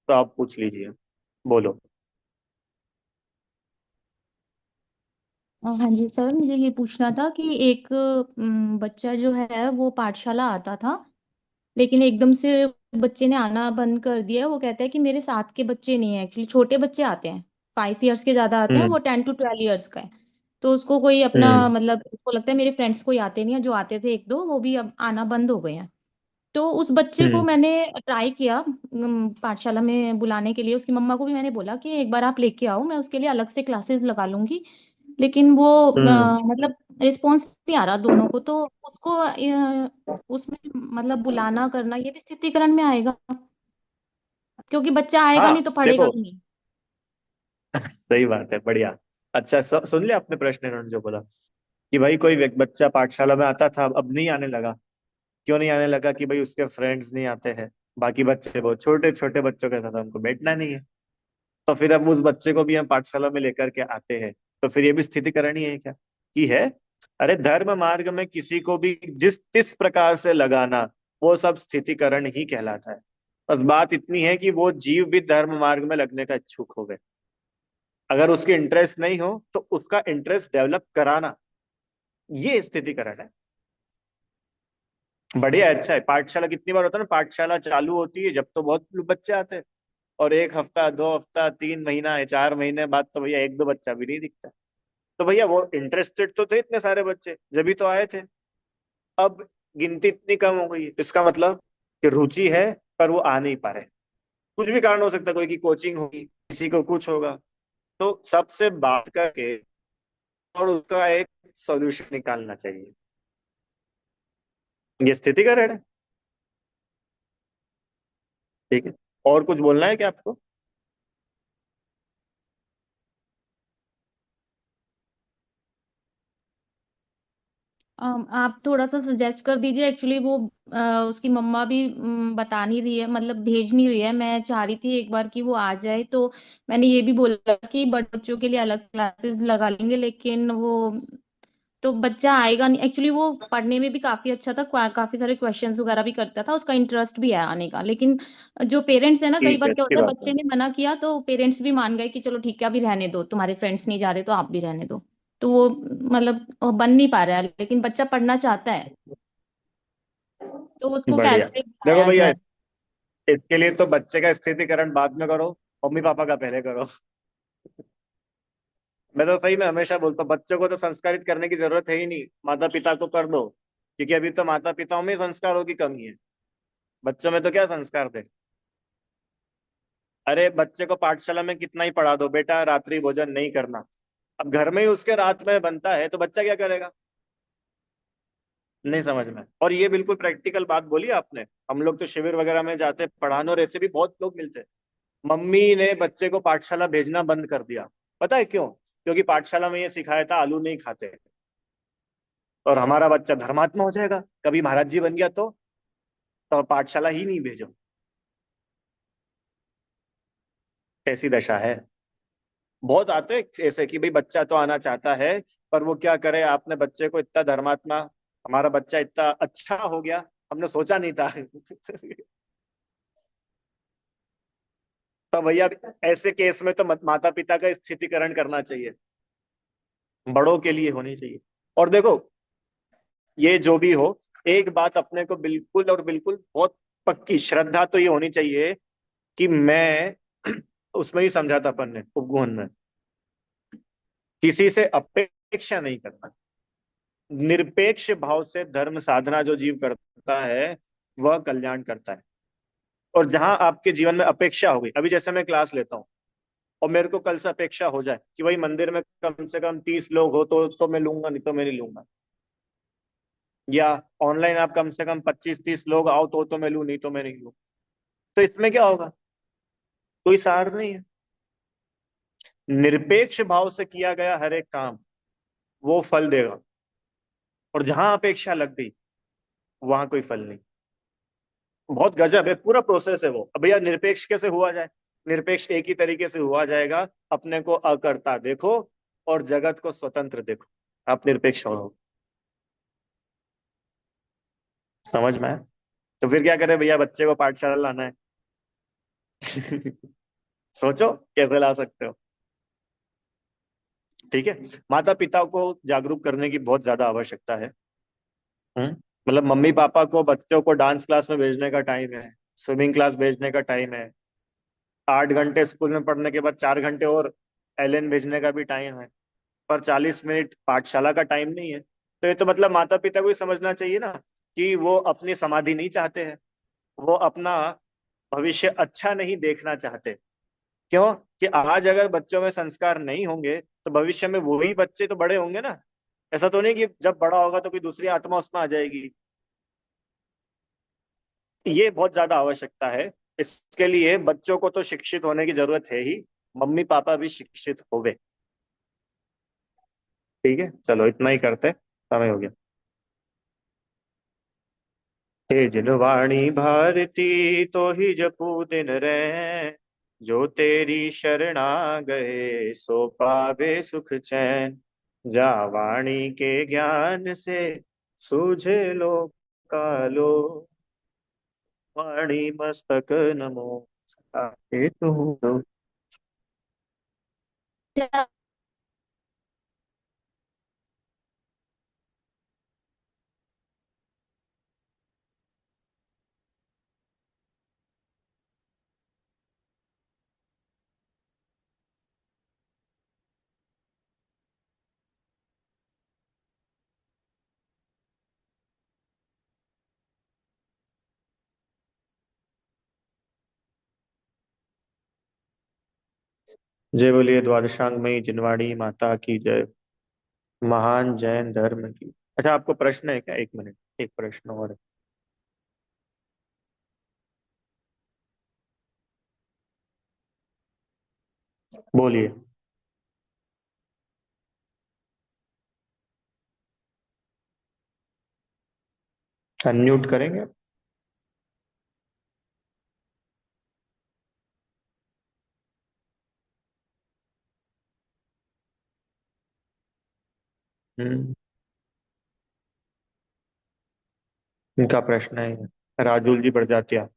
तो आप पूछ लीजिए, बोलो। हाँ जी सर, मुझे ये पूछना था कि एक बच्चा जो है वो पाठशाला आता था, लेकिन एकदम से बच्चे ने आना बंद कर दिया। वो कहता है कि मेरे साथ के बच्चे नहीं है, एक्चुअली छोटे बच्चे आते हैं, 5 इयर्स के ज्यादा आते हैं, हम्म। वो 10 to 12 इयर्स का है। तो उसको कोई हम्म। अपना मतलब उसको लगता है मेरे फ्रेंड्स कोई आते नहीं है, जो आते थे एक दो वो भी अब आना बंद हो गए हैं। तो उस बच्चे को हम्म। मैंने ट्राई किया पाठशाला में बुलाने के लिए। उसकी मम्मा को भी मैंने बोला कि एक बार आप लेके आओ, मैं उसके लिए अलग से क्लासेस लगा लूंगी। लेकिन वो हम्म। मतलब रिस्पॉन्स नहीं आ रहा दोनों को। तो उसको उसमें मतलब बुलाना करना ये भी स्थितिकरण में आएगा, क्योंकि बच्चा आएगा हाँ नहीं तो पढ़ेगा देखो, भी नहीं। सही बात है, बढ़िया। अच्छा, सुन लिया आपने प्रश्न इन्होंने जो बोला कि भाई कोई बच्चा पाठशाला में आता था, अब नहीं आने लगा। क्यों नहीं आने लगा? कि भाई उसके फ्रेंड्स नहीं आते हैं, बाकी बच्चे बहुत छोटे छोटे बच्चों के साथ हमको बैठना नहीं है। तो फिर अब उस बच्चे को भी हम पाठशाला में लेकर के आते हैं, तो फिर ये भी स्थितिकरण ही है क्या? कि है। अरे धर्म मार्ग में किसी को भी जिस किस प्रकार से लगाना, वो सब स्थितिकरण ही कहलाता है। बस बात इतनी है कि वो जीव भी धर्म मार्ग में लगने का इच्छुक हो गए। अगर उसके इंटरेस्ट नहीं हो, तो उसका इंटरेस्ट डेवलप कराना, ये स्थितिकरण है। बढ़िया है, अच्छा है। पाठशाला कितनी बार होता है ना, पाठशाला चालू होती है जब तो बहुत बच्चे आते हैं, और 1 हफ्ता 2 हफ्ता 3 महीना 4 महीने बाद तो भैया एक दो बच्चा भी नहीं दिखता। तो भैया वो इंटरेस्टेड तो थे इतने सारे बच्चे, जब भी तो आए थे। अब गिनती इतनी कम हो गई है, इसका मतलब कि रुचि है, पर वो आ नहीं पा रहे। कुछ भी कारण हो सकता है, कोई की कोचिंग होगी, किसी को कुछ होगा। तो सबसे बात करके और उसका एक सॉल्यूशन निकालना चाहिए। ये स्थिति का है। ठीक है। और कुछ बोलना है क्या आपको? आप थोड़ा सा सजेस्ट कर दीजिए। एक्चुअली वो उसकी मम्मा भी बता नहीं रही है, मतलब भेज नहीं रही है। मैं चाह रही थी एक बार कि वो आ जाए, तो मैंने ये भी बोला कि बड़े बच्चों के लिए अलग क्लासेस लगा लेंगे, लेकिन वो तो बच्चा आएगा नहीं। एक्चुअली वो पढ़ने में भी काफी अच्छा था, काफी सारे क्वेश्चंस वगैरह भी करता था, उसका इंटरेस्ट भी है आने का। लेकिन जो पेरेंट्स है ना, कई ठीक है, बार क्या अच्छी होता है, बात है। बच्चे ने मना किया तो पेरेंट्स भी मान गए कि चलो ठीक है, अभी रहने दो, तुम्हारे फ्रेंड्स नहीं जा रहे तो आप भी रहने दो। तो वो मतलब वो बन नहीं पा रहा है, लेकिन बच्चा पढ़ना चाहता है, तो उसको बढ़िया। कैसे देखो बढ़ाया भैया, जाए। इसके लिए तो बच्चे का स्थितिकरण बाद में करो, मम्मी पापा का पहले करो। मैं तो सही में हमेशा बोलता हूँ, बच्चों को तो संस्कारित करने की जरूरत है ही नहीं, माता पिता को कर दो। क्योंकि अभी तो माता पिताओं में ही संस्कारों की कमी है। बच्चों में तो क्या संस्कार दे। अरे बच्चे को पाठशाला में कितना ही पढ़ा दो, बेटा रात्रि भोजन नहीं करना, अब घर में ही उसके रात में बनता है तो बच्चा क्या करेगा। नहीं समझ में। और ये बिल्कुल प्रैक्टिकल बात बोली आपने। हम लोग तो शिविर वगैरह में जाते पढ़ाने, और ऐसे भी बहुत लोग मिलते हैं। मम्मी ने बच्चे को पाठशाला भेजना बंद कर दिया। पता है क्यों? क्योंकि पाठशाला में ये सिखाया था आलू नहीं खाते। और हमारा बच्चा धर्मात्मा हो जाएगा, कभी महाराज जी बन गया तो पाठशाला ही नहीं भेजो। ऐसी दशा है। बहुत आते हैं ऐसे कि भाई बच्चा तो आना चाहता है, पर वो क्या करे, आपने बच्चे को इतना धर्मात्मा, हमारा बच्चा इतना अच्छा हो गया, हमने सोचा नहीं था। तो भैया ऐसे केस में तो माता पिता का स्थितिकरण करना चाहिए, बड़ों के लिए होनी चाहिए। और देखो, ये जो भी हो, एक बात अपने को बिल्कुल और बिल्कुल बहुत पक्की श्रद्धा तो ये होनी चाहिए कि मैं उसमें ही समझा था अपन ने उपगुहन में, किसी से अपेक्षा नहीं करना। निरपेक्ष भाव से धर्म साधना जो जीव करता है वह कल्याण करता है। और जहां आपके जीवन में अपेक्षा हो गई, अभी जैसे मैं क्लास लेता हूँ और मेरे को कल से अपेक्षा हो जाए कि भाई मंदिर में कम से कम 30 लोग हो तो मैं लूंगा, नहीं तो मैं नहीं लूंगा। या ऑनलाइन आप कम से कम 25-30 लोग आओ तो मैं लूं, नहीं तो मैं नहीं लूं। तो इसमें क्या होगा? कोई सार नहीं है। निरपेक्ष भाव से किया गया हर एक काम वो फल देगा। और जहां अपेक्षा लग गई वहां कोई फल नहीं। बहुत गजब है, पूरा प्रोसेस है वो। अब भैया निरपेक्ष कैसे हुआ जाए? निरपेक्ष एक ही तरीके से हुआ जाएगा, अपने को अकर्ता देखो और जगत को स्वतंत्र देखो, आप निरपेक्ष हो। समझ में आया? तो फिर क्या करें भैया, बच्चे को पाठशाला लाना है। सोचो कैसे ला सकते हो। ठीक है। माता पिता को जागरूक करने की बहुत ज्यादा आवश्यकता है। मतलब मम्मी पापा को बच्चों को डांस क्लास में भेजने का टाइम है, स्विमिंग क्लास भेजने का टाइम है, 8 घंटे स्कूल में पढ़ने के बाद 4 घंटे और एलएन भेजने का भी टाइम है, पर 40 मिनट पाठशाला का टाइम नहीं है। तो ये तो मतलब माता पिता को ही समझना चाहिए ना कि वो अपनी समाधि नहीं चाहते हैं, वो अपना भविष्य अच्छा नहीं देखना चाहते। क्यों? कि आज अगर बच्चों में संस्कार नहीं होंगे तो भविष्य में वही बच्चे तो बड़े होंगे ना। ऐसा तो नहीं कि जब बड़ा होगा तो कोई दूसरी आत्मा उसमें आ जाएगी। ये बहुत ज्यादा आवश्यकता है। इसके लिए बच्चों को तो शिक्षित होने की जरूरत है ही, मम्मी पापा भी शिक्षित होवे। ठीक है, चलो इतना ही करते, समय हो गया। हे जिनवाणी भारती तो ही जपू दिन रहे, जो तेरी शरणा गए सो पावे सुख चैन। जा वाणी के ज्ञान से सूझे लो कालो, वाणी मस्तक नमो हे तू। जय बोलिए द्वादशांगमयी जिनवाड़ी माता की जय। महान जैन धर्म की। अच्छा, आपको प्रश्न है क्या? 1 मिनट, एक प्रश्न और है। बोलिए। अनम्यूट करेंगे। हम्म। इनका प्रश्न है राजुल जी बड़जात्या।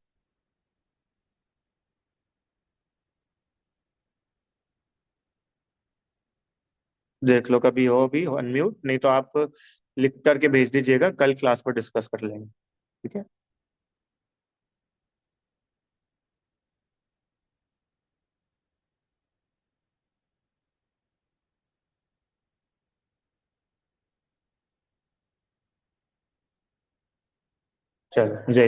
देख लो कभी हो भी अनम्यूट, नहीं तो आप लिख करके भेज दीजिएगा, कल क्लास पर डिस्कस कर लेंगे। ठीक है। चलो जय